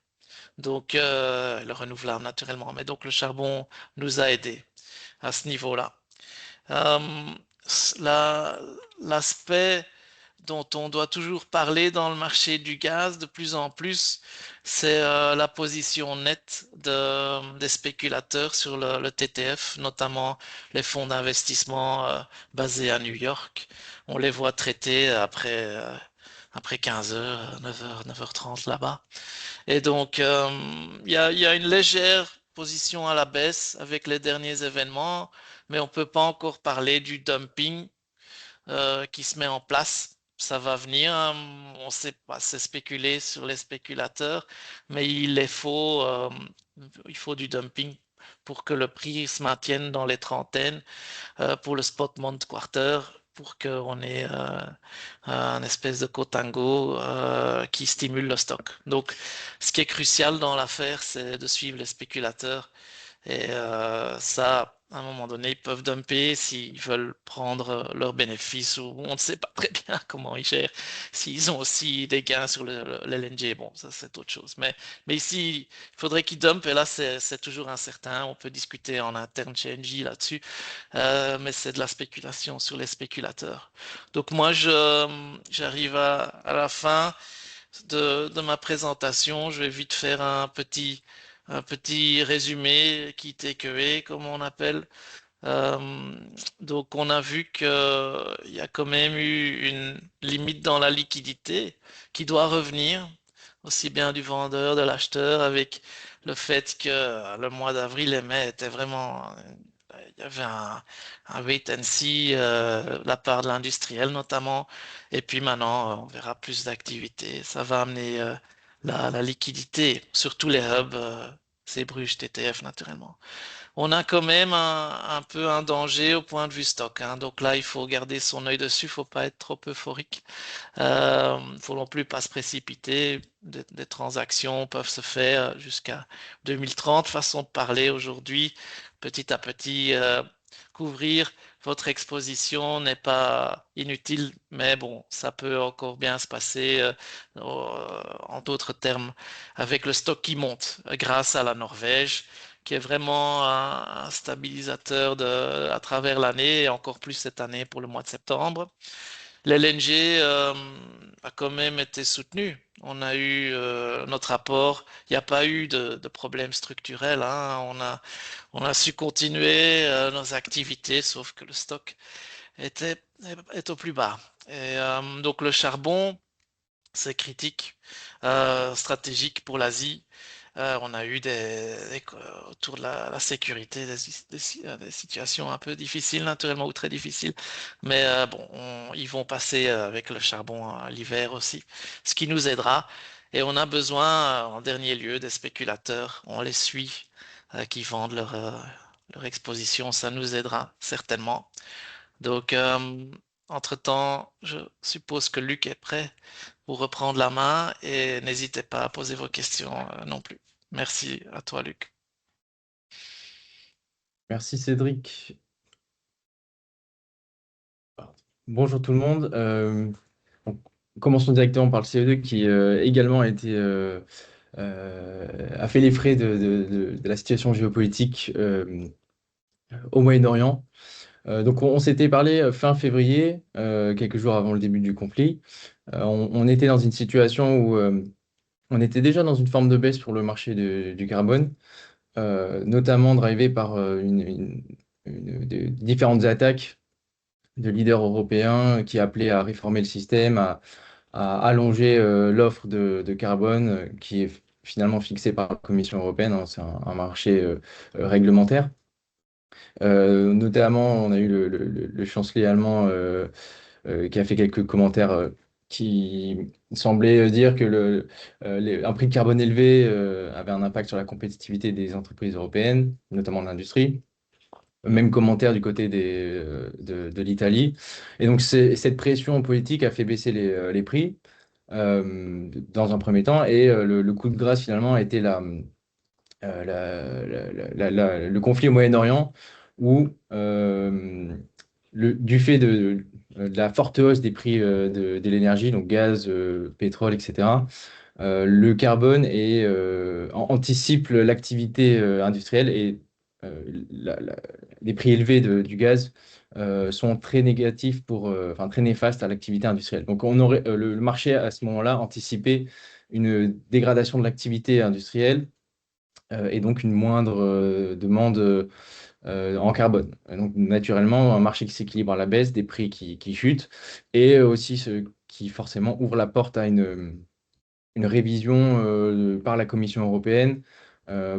Donc, le renouvelable naturellement. Mais donc, le charbon nous a aidés à ce niveau-là. Euh, la- L'aspect dont on doit toujours parler dans le marché du gaz de plus en plus, c'est la position nette des spéculateurs sur le TTF, notamment les fonds d'investissement basés à New York. On les voit traiter après 15 heures, 9h, 9h30 là-bas. Et donc, il y a une légère position à la baisse avec les derniers événements, mais on ne peut pas encore parler du dumping qui se met en place. Ça va venir, hein. On ne sait pas, c'est spéculé sur les spéculateurs, mais il faut du dumping pour que le prix se maintienne dans les trentaines pour le spot month quarter, pour qu'on ait un espèce de contango qui stimule le stock. Donc, ce qui est crucial dans l'affaire, c'est de suivre les spéculateurs et ça, à un moment donné, ils peuvent dumper s'ils veulent prendre leurs bénéfices ou on ne sait pas très bien comment ils gèrent. S'ils ont aussi des gains sur l'LNG, bon, ça c'est autre chose. Mais ici, il faudrait qu'ils dumpent et là, c'est toujours incertain. On peut discuter en interne chez NJ là-dessus, mais c'est de la spéculation sur les spéculateurs. Donc moi, j'arrive à la fin de ma présentation. Je vais vite faire un petit résumé qui takeaway, comme on appelle. Euh, donc, on a vu qu'il y a quand même eu une limite dans la liquidité qui doit revenir, aussi bien du vendeur, de l'acheteur, avec le fait que le mois d'avril et mai était vraiment, il y avait un wait and see de la part de l'industriel notamment. Et puis maintenant, on verra plus d'activité. Ça va amener la liquidité, surtout les hubs, c'est Bruges, TTF naturellement. On a quand même un peu un danger au point de vue stock, hein. Donc là, il faut garder son œil dessus, il faut pas être trop euphorique. Faut non plus pas se précipiter. Des transactions peuvent se faire jusqu'à 2030. Façon de parler aujourd'hui, petit à petit, couvrir votre exposition n'est pas inutile, mais bon, ça peut encore bien se passer, en d'autres termes, avec le stock qui monte grâce à la Norvège, qui est vraiment un stabilisateur à travers l'année et encore plus cette année pour le mois de septembre. L'LNG a quand même été soutenu. On a eu notre apport. Il n'y a pas eu de problème structurel, hein. On a su continuer nos activités, sauf que le stock était, est au plus bas. Et donc le charbon, c'est critique, stratégique pour l'Asie. On a eu autour de la sécurité des situations un peu difficiles, naturellement, ou très difficiles. Mais bon, ils vont passer avec le charbon l'hiver aussi, ce qui nous aidera. Et on a besoin, en dernier lieu, des spéculateurs. On les suit, qui vendent leur exposition. Ça nous aidera certainement. Donc, entre-temps, je suppose que Luc est prêt pour reprendre la main et n'hésitez pas à poser vos questions non plus. Merci à toi, Luc. Merci Cédric. Bonjour tout le monde. Donc, commençons directement par le CE2 qui également a fait les frais de la situation géopolitique au Moyen-Orient. Donc on s'était parlé fin février, quelques jours avant le début du conflit. On était dans une situation où on était déjà dans une forme de baisse pour le marché du carbone, notamment drivé par des différentes attaques de leaders européens qui appelaient à réformer le système, à allonger l'offre de carbone qui est finalement fixée par la Commission européenne, hein. C'est un marché réglementaire. Notamment, on a eu le chancelier allemand qui a fait quelques commentaires qui semblaient dire que un prix de carbone élevé avait un impact sur la compétitivité des entreprises européennes, notamment de l'industrie. Même commentaire du côté de l'Italie. Et donc, cette pression politique a fait baisser les prix dans un premier temps. Et le coup de grâce, finalement, a été le conflit au Moyen-Orient, où, du fait de la forte hausse des prix de l'énergie, donc gaz, pétrole, etc., le carbone anticipe l'activité industrielle et euh, la- la- les prix élevés du gaz sont très négatifs enfin très néfastes à l'activité industrielle. Donc on aurait le marché à ce moment-là anticipé une dégradation de l'activité industrielle et donc une moindre demande en carbone. Et donc naturellement un marché qui s'équilibre à la baisse, des prix qui chutent et aussi ce qui forcément ouvre la porte à une révision par la Commission européenne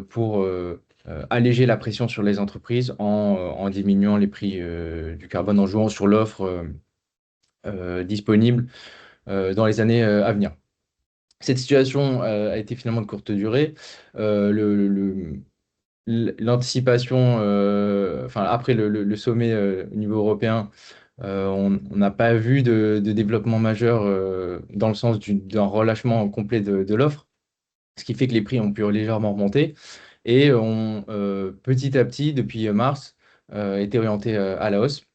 pour alléger la pression sur les entreprises en diminuant les prix du carbone, en jouant sur l'offre disponible dans les années à venir. Cette situation a été finalement de courte durée. L'anticipation, enfin après le sommet au niveau européen, on n'a pas vu de développement majeur dans le sens d'un relâchement complet de l'offre, ce qui fait que les prix ont pu légèrement remonter et ont petit à petit, depuis mars, été orientés à la hausse.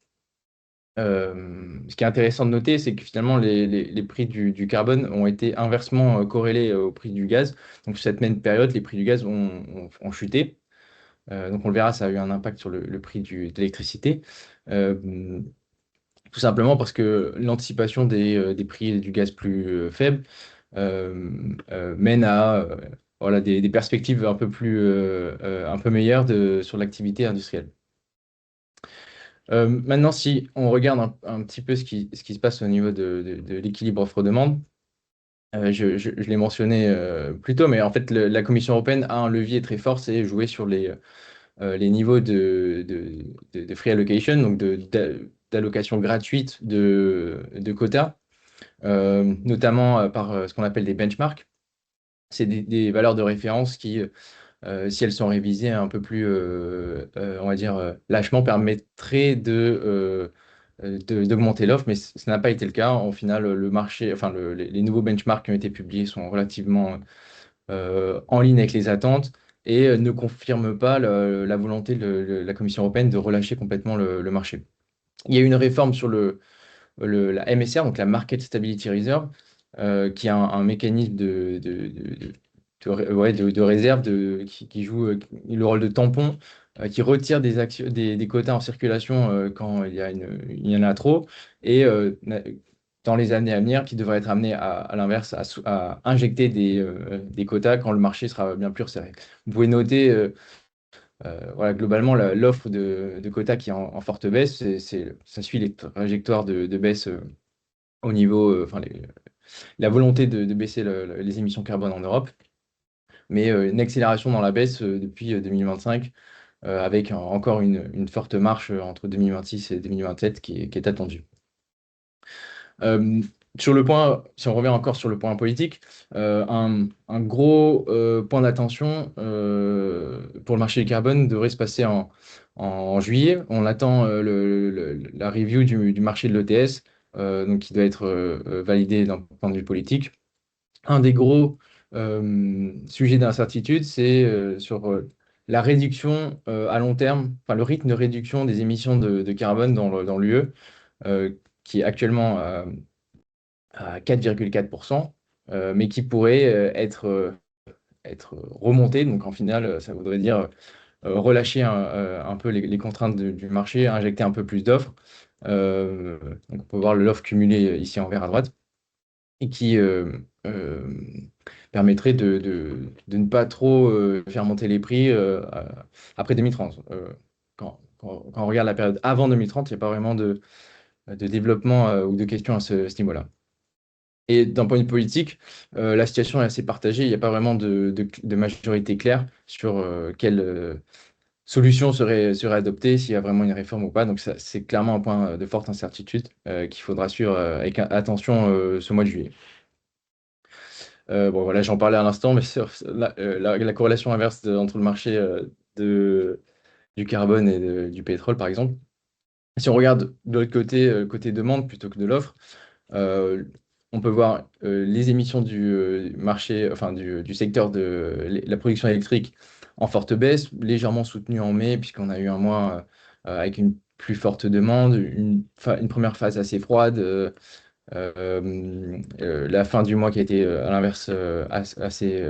Ce qui est intéressant de noter, c'est que finalement, les prix du carbone ont été inversement corrélés au prix du gaz. Donc, sur cette même période, les prix du gaz ont chuté. Donc, on le verra, ça a eu un impact sur le prix de l'électricité. Euh, Tout simplement parce que l'anticipation des prix du gaz plus faibles mène à voilà, des perspectives un peu meilleures sur l'activité industrielle. Maintenant, si on regarde un petit peu ce qui se passe au niveau de l'équilibre offre-demande, je l'ai mentionné plus tôt, mais en fait, la Commission européenne a un levier très fort, c'est jouer sur les niveaux de free allocation, donc d'allocation gratuite de quotas, notamment par ce qu'on appelle des benchmarks. C'est des valeurs de référence qui, si elles sont révisées un peu plus, on va dire, lâchement, permettraient d'augmenter l'offre, mais ce n'a pas été le cas. Au final, le marché, enfin, les nouveaux benchmarks qui ont été publiés sont relativement en ligne avec les attentes et ne confirment pas la volonté de la Commission européenne de relâcher complètement le marché. Il y a eu une réforme sur la MSR, donc la Market Stability Reserve, qui est un mécanisme de réserve qui joue le rôle de tampon, qui retire des quotas en circulation quand il y en a trop, et dans les années à venir, qui devrait être amené à l'inverse, à injecter des quotas quand le marché sera bien plus resserré. Vous pouvez noter voilà, globalement, l'offre de quotas qui est en forte baisse, ça suit les trajectoires de baisse au niveau, enfin, la volonté de baisser les émissions carbone en Europe, mais une accélération dans la baisse depuis 2025, avec encore une forte marche entre 2026 et 2027 qui est attendue. Sur le point, si on revient encore sur le point politique, un gros point d'attention pour le marché du carbone devrait se passer en juillet. On attend la review du marché de l'ETS, donc qui doit être validé d'un point de vue politique. Un des gros sujets d'incertitude, c'est sur la réduction à long terme, enfin le rythme de réduction des émissions de carbone dans l'UE, qui est actuellement à 4,4%, mais qui pourrait être remonté. Donc en final, ça voudrait dire relâcher un peu les contraintes du marché, injecter un peu plus d'offres. Donc on peut voir l'offre cumulée ici en vert à droite, et qui permettrait de ne pas trop faire monter les prix après 2030. Quand on regarde la période avant 2030, il n'y a pas vraiment de développement ou de questions à ce niveau-là. Et d'un point de vue politique, la situation est assez partagée. Il n'y a pas vraiment de majorité claire sur solution serait adoptée, s'il y a vraiment une réforme ou pas. Donc c'est clairement un point de forte incertitude qu'il faudra suivre avec attention ce mois de juillet. Bon, voilà, j'en parlais à l'instant, mais la corrélation inverse entre le marché du carbone et du pétrole, par exemple. Si on regarde de l'autre côté, côté demande plutôt que de l'offre, euh, on peut voir les émissions du marché, enfin du secteur de la production électrique en forte baisse, légèrement soutenue en mai, puisqu'on a eu un mois avec une plus forte demande, une première phase assez froide, la fin du mois qui a été à l'inverse assez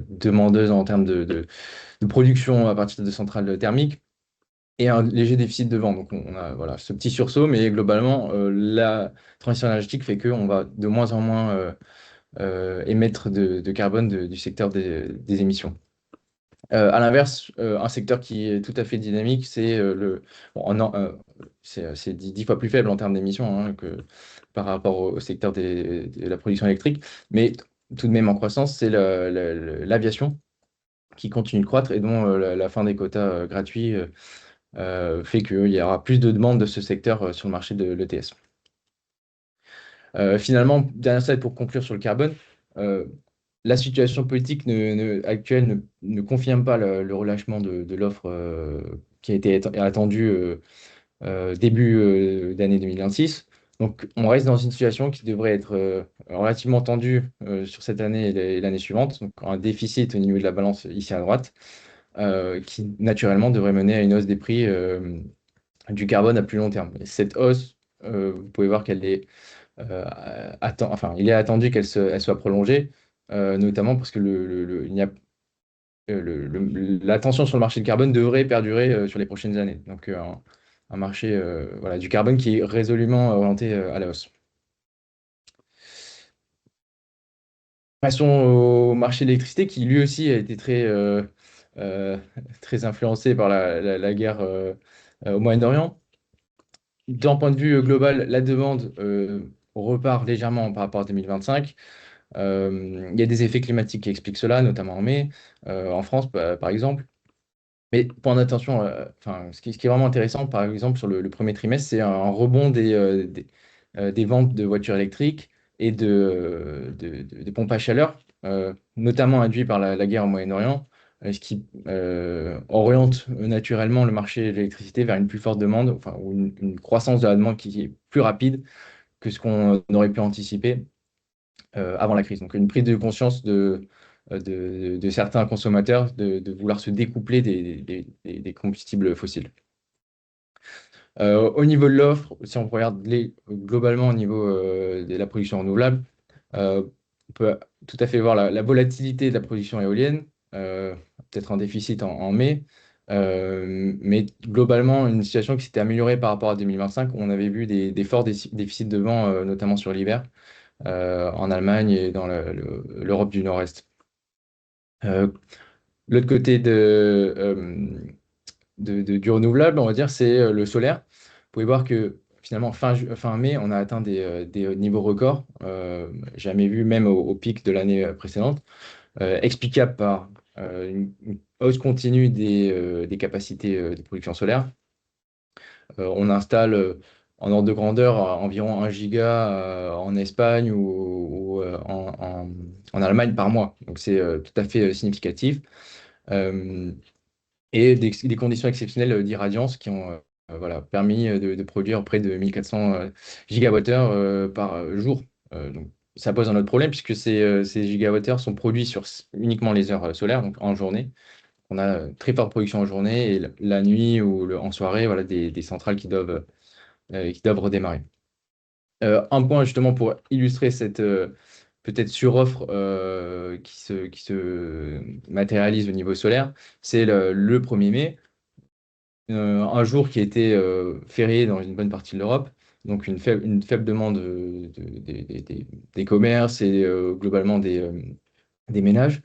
demandeuse en termes de production à partir de centrales thermiques et un léger déficit de vent. Donc on a voilà, ce petit sursaut, mais globalement, la transition énergétique fait qu'on va de moins en moins émettre de carbone du secteur des émissions. À l'inverse, un secteur qui est tout à fait dynamique, c'est bon, c'est 10 fois plus faible en termes d'émissions hein, que par rapport au secteur de la production électrique, mais tout de même en croissance, c'est l'aviation qui continue de croître et dont la fin des quotas gratuits fait qu'il y aura plus de demandes de ce secteur sur le marché de l'ETS. Finalement, dernière slide pour conclure sur le carbone. La situation politique actuelle ne confirme pas le relâchement de l'offre qui a été attendue début d'année 2026. Donc, on reste dans une situation qui devrait être relativement tendue sur cette année et l'année suivante. Donc, un déficit au niveau de la balance ici à droite, qui naturellement devrait mener à une hausse des prix du carbone à plus long terme. Et cette hausse, vous pouvez voir qu'elle est enfin, il est attendu elle soit prolongée, notamment parce que il y a, la tension sur le marché du carbone devrait perdurer sur les prochaines années. Donc, un marché voilà, du carbone qui est résolument orienté à la hausse. Passons au marché de l'électricité qui lui aussi a été euh, très influencé par la guerre au Moyen-Orient. D'un point de vue global, la demande repart légèrement par rapport à 2025. Il y a des effets climatiques qui expliquent cela, notamment en mai, en France par exemple. Mais point d'attention, enfin, ce qui est vraiment intéressant, par exemple, sur le premier trimestre, c'est un rebond des ventes de voitures électriques et de pompes à chaleur, notamment induit par la guerre au Moyen-Orient, ce qui oriente naturellement le marché de l'électricité vers une plus forte demande, enfin, ou une croissance de la demande qui est plus rapide que ce qu'on aurait pu anticiper avant la crise. Donc une prise de conscience de certains consommateurs de vouloir se découpler des combustibles fossiles. Au niveau de l'offre, si on regarde globalement au niveau de la production renouvelable, on peut tout à fait voir la volatilité de la production éolienne, peut-être un déficit en mai, mais globalement une situation qui s'était améliorée par rapport à 2025, où on avait vu des forts déficits de vent, notamment sur l'hiver, en Allemagne et dans l'Europe du Nord-Est. L'autre côté du renouvelable, on va dire, c'est le solaire. Vous pouvez voir que finalement, fin mai, on a atteint des niveaux records, jamais vus même au pic de l'année précédente, explicable par une hausse continue des capacités de production solaire. On installe en ordre de grandeur environ 1 giga en Espagne ou en Allemagne par mois. Donc c'est tout à fait significatif. Euh, et des conditions exceptionnelles d'irradiance qui ont voilà, permis de produire près de 1400 gigawattheures par jour. Donc, ça pose un autre problème puisque ces gigawattheures sont produits sur uniquement les heures solaires, donc en journée. On a très forte production en journée et la nuit ou en soirée, voilà, des centrales qui doivent redémarrer. Un point justement pour illustrer cette peut-être suroffre qui se matérialise au niveau solaire, c'est le 1er mai, un jour qui était férié dans une bonne partie de l'Europe, donc une faible demande des commerces et globalement des ménages,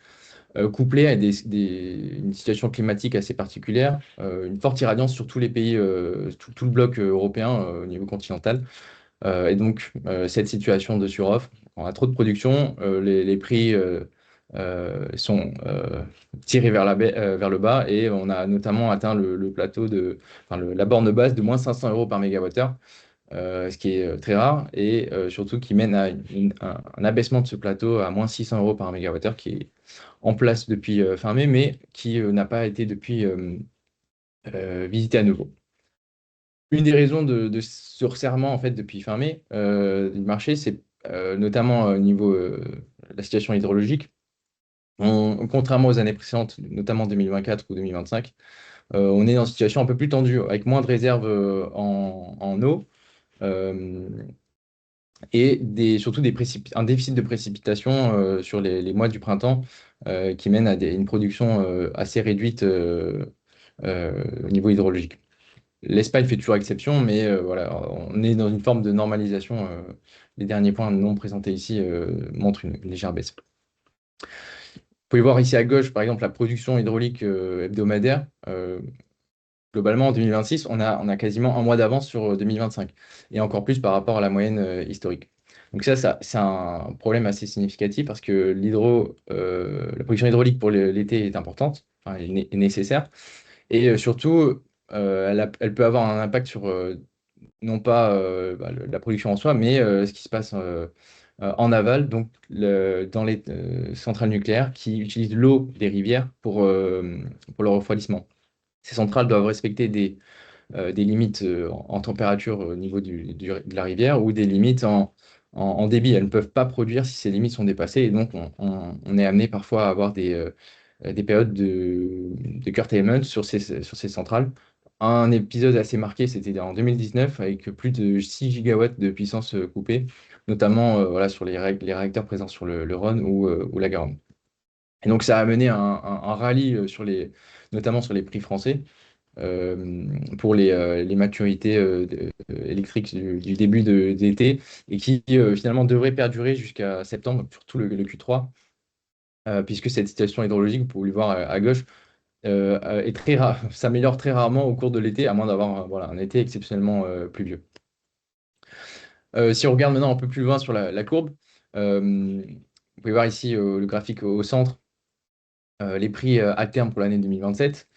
couplé à une situation climatique assez particulière, une forte irradiance sur tous les pays, tout le bloc européen au niveau continental. Et donc, cette situation de suroffre, on a trop de production, les prix sont tirés vers le bas, et on a notamment atteint le plateau la borne basse de moins 500 euros par mégawattheure, ce qui est très rare, et surtout qui mène à un abaissement de ce plateau à moins 600 euros par mégawattheure, qui est en place depuis fin mai, mais qui n'a pas été depuis visité à nouveau. Une des raisons de ce resserrement en fait depuis fin mai du marché, c'est notamment au niveau de la situation hydrologique. Contrairement aux années précédentes, notamment 2024 ou 2025, on est dans une situation un peu plus tendue, avec moins de réserves en eau, euh, et surtout un déficit de précipitation sur les mois du printemps, qui mène à une production assez réduite au niveau hydrologique. L'Espagne fait toujours exception, mais voilà, on est dans une forme de normalisation. Les derniers points non présentés ici montrent une légère baisse. Vous pouvez voir ici à gauche, par exemple, la production hydraulique hebdomadaire. Globalement, en 2026, on a quasiment un mois d'avance sur 2025, et encore plus par rapport à la moyenne historique. Donc ça, c'est un problème assez significatif, parce que la production hydraulique pour l'été est importante, enfin, est nécessaire, et surtout, elle peut avoir un impact sur non pas la production en soi, mais ce qui se passe en aval, donc dans les centrales nucléaires qui utilisent l'eau des rivières pour le refroidissement. Ces centrales doivent respecter des limites en température au niveau de la rivière, ou des limites en débit. Elles ne peuvent pas produire si ces limites sont dépassées, et donc on est amené parfois à avoir des périodes de curtailment sur ces centrales. Un épisode assez marqué, c'était en 2019, avec plus de 6 gigawatts de puissance coupée, notamment voilà, sur les réacteurs présents sur le Rhône ou la Garonne. Et donc ça a amené un rallye notamment sur les prix français, pour les maturités électriques du début d'été, et qui finalement devrait perdurer jusqu'à septembre, surtout le Q3, puisque cette situation hydrologique, vous pouvez le voir à gauche, est très rare, s'améliore très rarement au cours de l'été, à moins d'avoir voilà, un été exceptionnellement pluvieux. Si on regarde maintenant un peu plus loin sur la courbe, vous pouvez voir ici le graphique au centre, les prix à terme pour l'année 2027.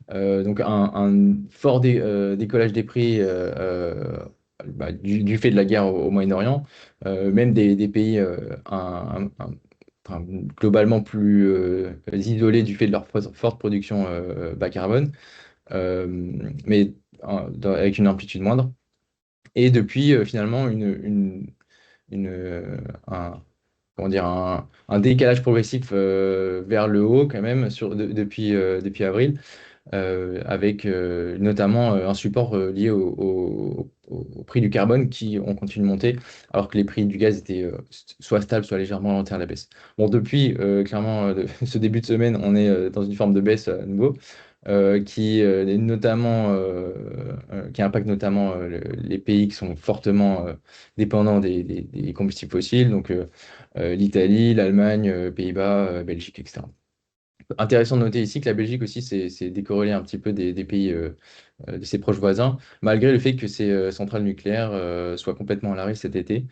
Donc un fort décollage des prix du fait de la guerre au Moyen-Orient, même des pays enfin, globalement plus isolés du fait de leur forte production bas carbone, mais avec une amplitude moindre. Et depuis, finalement, un, comment dire, un décalage progressif vers le haut, quand même, depuis avril, avec notamment un support lié au prix du carbone, qui ont continué de monter, alors que les prix du gaz étaient soit stables, soit légèrement orientés à la baisse. Bon, depuis, clairement, ce début de semaine, on est dans une forme de baisse à nouveau, qui impacte notamment les pays qui sont fortement dépendants des combustibles fossiles, donc l'Italie, l'Allemagne, Pays-Bas, Belgique, etc. Intéressant de noter ici que la Belgique aussi s'est décorrélée un petit peu des pays de ses proches voisins, malgré le fait que ces centrales nucléaires soient complètement à l'arrêt cet été,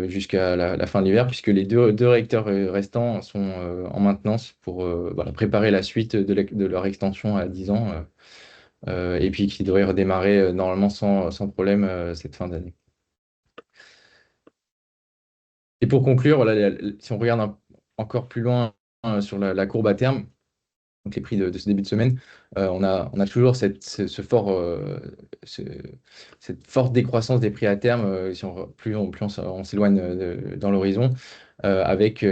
jusqu'à la fin de l'hiver, puisque les deux réacteurs restants sont en maintenance pour voilà, préparer la suite de leur extension à 10 ans, et puis qui devrait redémarrer normalement sans problème cette fin d'année. Et pour conclure, voilà, si on regarde encore plus loin sur la courbe à terme, donc les prix de ce début de semaine, on a toujours cette forte décroissance des prix à terme, plus on s'éloigne dans l'horizon, avec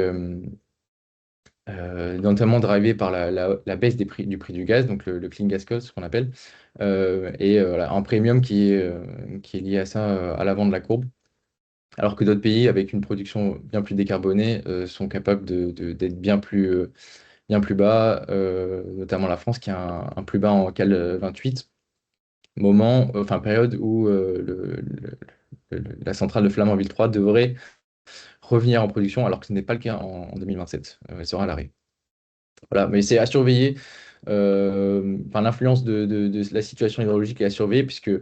notamment drivé par la baisse du prix du gaz, donc le clean gas cost, ce qu'on appelle, et voilà, un premium qui est lié à ça, à l'avant de la courbe. Alors que d'autres pays, avec une production bien plus décarbonée, sont capables d'être bien plus bas, notamment la France, qui a un plus bas en cal 28, période où la centrale de Flamanville 3 devrait revenir en production, alors que ce n'est pas le cas en 2027. Elle sera à l'arrêt. Voilà, mais c'est à surveiller. L'influence de la situation hydrologique est à surveiller, puisque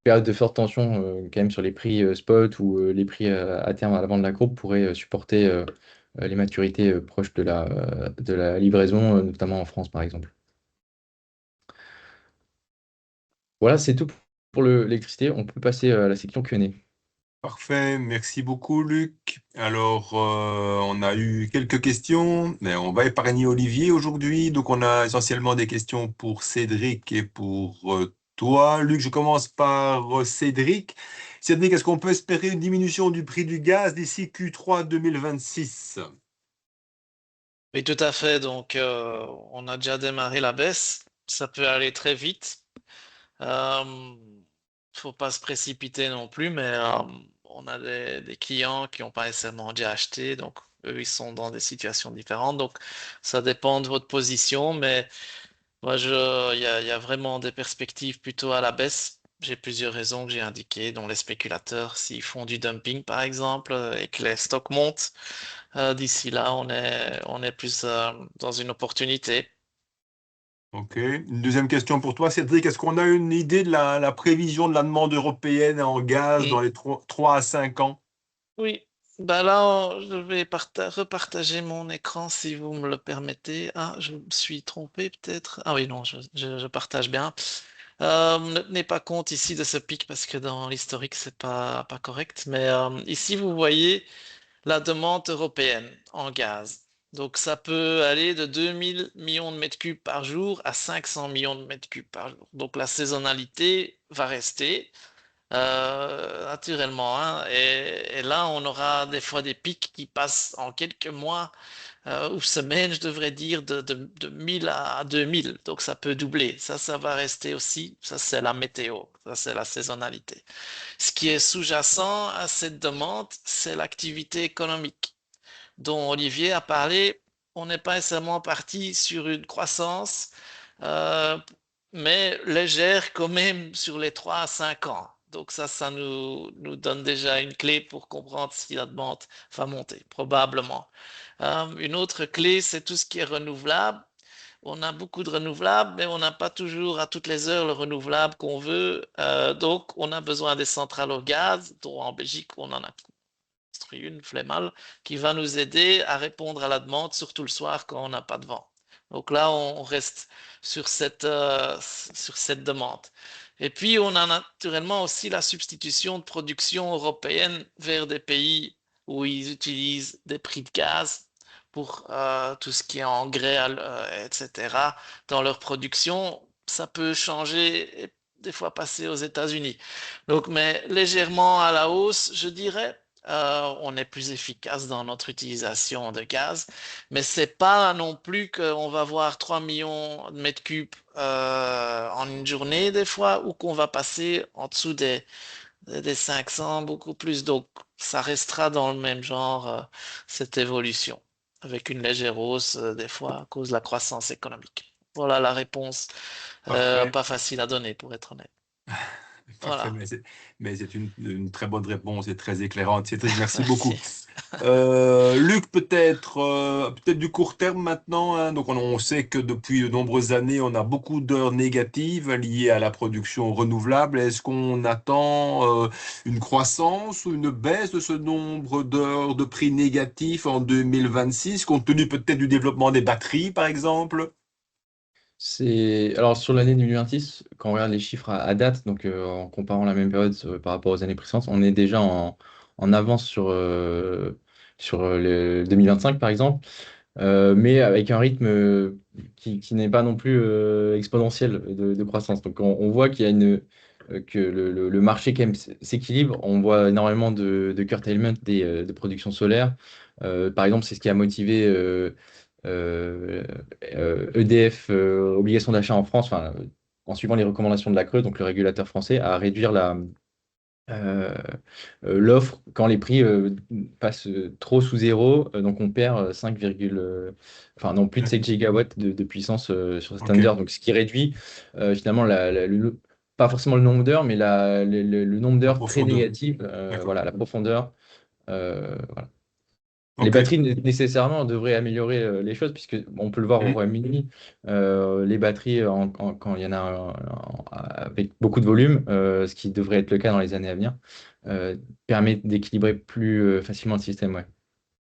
période de forte tension quand même sur les prix spot, ou les prix à terme à l'avant de la courbe pourraient supporter les maturités proches de la livraison, notamment en France, par exemple. Voilà, c'est tout pour l'électricité. On peut passer à la section Q&A. Parfait, merci beaucoup Luc. Alors, on a eu quelques questions, mais on va épargner Olivier aujourd'hui. Donc, on a essentiellement des questions pour Cédric et pour toi. Luc, je commence par Cédric. Cédric, est-ce qu'on peut espérer une diminution du prix du gaz d'ici Q3 2026? Oui, tout à fait. Donc, on a déjà démarré la baisse. Ça peut aller très vite. Euh, Faut pas se précipiter non plus, mais on a des clients qui n'ont pas nécessairement déjà acheté, donc eux, ils sont dans des situations différentes. Donc, ça dépend de votre position, mais moi, il y a vraiment des perspectives plutôt à la baisse. J'ai plusieurs raisons que j'ai indiquées, dont les spéculateurs, s'ils font du dumping, par exemple, et que les stocks montent, d'ici là, on est plus dans une opportunité. Ok. Une deuxième question pour toi, Cédric. Est-ce qu'on a une idée de la prévision de la demande européenne en gaz dans les 3 à 5 ans? Oui, bah là, je vais repartager mon écran si vous me le permettez. Ah, je me suis trompé peut-être. Ah oui, non, je partage bien. Ne tenez pas compte ici de ce pic parce que dans l'historique, c'est pas correct. Mais ici, vous voyez la demande européenne en gaz. Donc, ça peut aller de 2000 millions de mètres cubes par jour à 500 millions de mètres cubes par jour. Donc, la saisonnalité va rester naturellement, hein. Et là, on aura des fois des pics qui passent en quelques mois ou semaines, je devrais dire, de 1000 à 2000. Donc, ça peut doubler. Ça va rester aussi. Ça, c'est la météo. Ça, c'est la saisonnalité. Ce qui est sous-jacent à cette demande, c'est l'activité économique dont Olivier a parlé. On n'est pas nécessairement parti sur une croissance, euh, mais légère quand même sur les 3 à 5 ans. Donc ça nous donne déjà une clé pour comprendre si la demande va monter, probablement. Une autre clé, c'est tout ce qui est renouvelable. On a beaucoup de renouvelables, mais on n'a pas toujours à toutes les heures le renouvelable qu'on veut. Donc, on a besoin des centrales au gaz, dont en Belgique, on en a construit une, Flémal, qui va nous aider à répondre à la demande, surtout le soir quand on n'a pas de vent. Donc là, on reste sur cette demande. Et puis, on a naturellement aussi la substitution de production européenne vers des pays où ils utilisent des prix de gaz pour tout ce qui est engrais, etc. dans leur production. Ça peut changer et des fois passer aux États-Unis. Donc, mais légèrement à la hausse, je dirais. On est plus efficace dans notre utilisation de gaz, mais c'est pas non plus qu'on va voir 3 millions de mètres cubes en une journée des fois, ou qu'on va passer en dessous des 500, beaucoup plus. Donc, ça restera dans le même genre, cette évolution, avec une légère hausse des fois à cause de la croissance économique. Voilà la réponse. Parfait. Pas facile à donner, pour être honnête. Parfait, Voilà. mais c'est une très bonne réponse et très éclairante. Cédric, merci beaucoup. Merci. Luc, peut-être du court terme maintenant, hein. Donc, on sait que depuis de nombreuses années, on a beaucoup d'heures négatives liées à la production renouvelable. Est-ce qu'on attend une croissance ou une baisse de ce nombre d'heures de prix négatifs en 2026, compte tenu peut-être du développement des batteries, par exemple? Alors sur l'année 2026, quand on regarde les chiffres à date, donc en comparant la même période par rapport aux années précédentes, on est déjà en avance sur le 2025 par exemple, mais avec un rythme qui n'est pas non plus exponentiel de croissance. Donc on voit qu'il y a que le marché quand même s'équilibre. On voit énormément de curtailment de production solaire. Par exemple, c'est ce qui a motivé euh, EDF, obligation d'achat en France, enfin, en suivant les recommandations de la CRE, donc le régulateur français, à réduire euh, l'offre quand les prix passent trop sous zéro. Donc on perd 5, enfin non, plus de 7 gigawatts de puissance sur cette Ok, heure. Donc ce qui réduit finalement pas forcément le nombre d'heures, mais le nombre la d'heures très profondeur. négatives, D'accord. voilà, la profondeur. Voilà. Les Ok. batteries nécessairement devraient améliorer les choses, puisque on peut le voir au Mhm. Royaume-Uni, les batteries, quand il y en a avec beaucoup de volume, ce qui devrait être le cas dans les années à venir, permet d'équilibrer plus facilement le système. Ouais.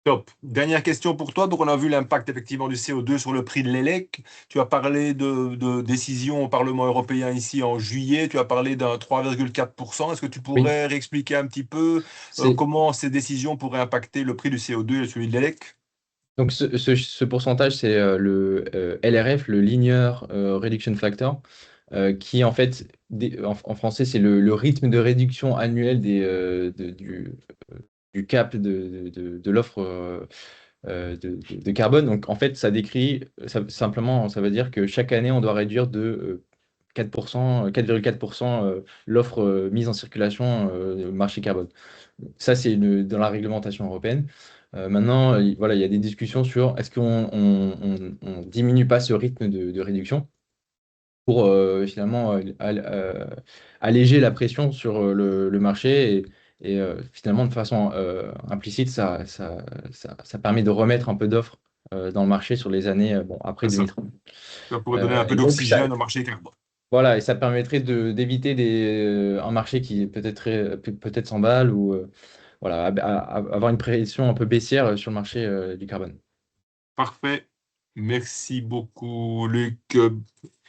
Top. Dernière question pour toi. Donc, on a vu l'impact effectivement du CO2 sur le prix de l'élec. Tu as parlé de décision au Parlement européen ici en juillet. Tu as parlé d'un 3,4%. Est-ce que tu Oui, pourrais réexpliquer un petit peu c'est comment ces décisions pourraient impacter le prix du CO2 et celui de l'élec? donc ce pourcentage, c'est le LRF, le Linear Reduction Factor, qui en fait, en français, c'est le rythme de réduction annuel du cap de l'offre de carbone. Donc en fait, ça décrit, simplement, ça veut dire que chaque année, on doit réduire de 4%, 4,4% l'offre mise en circulation au marché carbone. Ça, c'est dans la réglementation européenne. Maintenant, voilà, il y a des discussions sur est-ce qu'on on diminue pas ce rythme de réduction pour finalement alléger la pression sur le marché finalement de façon implicite, ça permet de remettre un peu d'offres dans le marché sur les années bon, après C'est ça. 2030. Ça pourrait donner un peu Et donc, d'oxygène au marché carbone. voilà, et ça permettrait d'éviter un marché qui peut-être s'emballe ou voilà, avoir une pression un peu baissière sur le marché du carbone. Parfait. Merci beaucoup, Luc.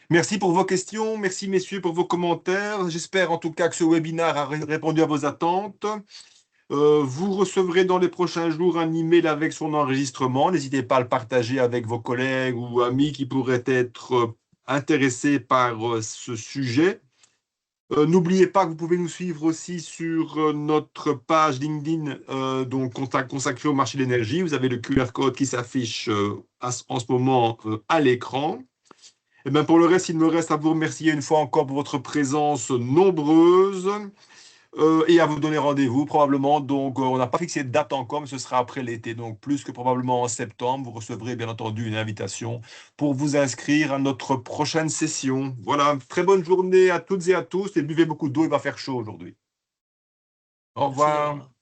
Merci pour vos questions. Merci, messieurs, pour vos commentaires. J'espère en tout cas que ce webinaire a répondu à vos attentes. Vous recevrez dans les prochains jours un email avec son enregistrement. N'hésitez pas à le partager avec vos collègues ou amis qui pourraient être intéressés par ce sujet. N'oubliez pas que vous pouvez nous suivre aussi sur notre page LinkedIn donc consacrée au marché de l'énergie. Vous avez le QR code qui s'affiche en ce moment à l'écran. Et bien pour le reste, il me reste à vous remercier une fois encore pour votre présence nombreuse et à vous donner rendez-vous probablement. Donc, on n'a pas fixé de date encore, mais ce sera après l'été. Donc, plus que probablement en septembre, vous recevrez bien entendu une invitation pour vous inscrire à notre prochaine session. Voilà, très bonne journée à toutes et à tous et buvez beaucoup d'eau, il va faire chaud aujourd'hui. Au Merci, au revoir. revoir.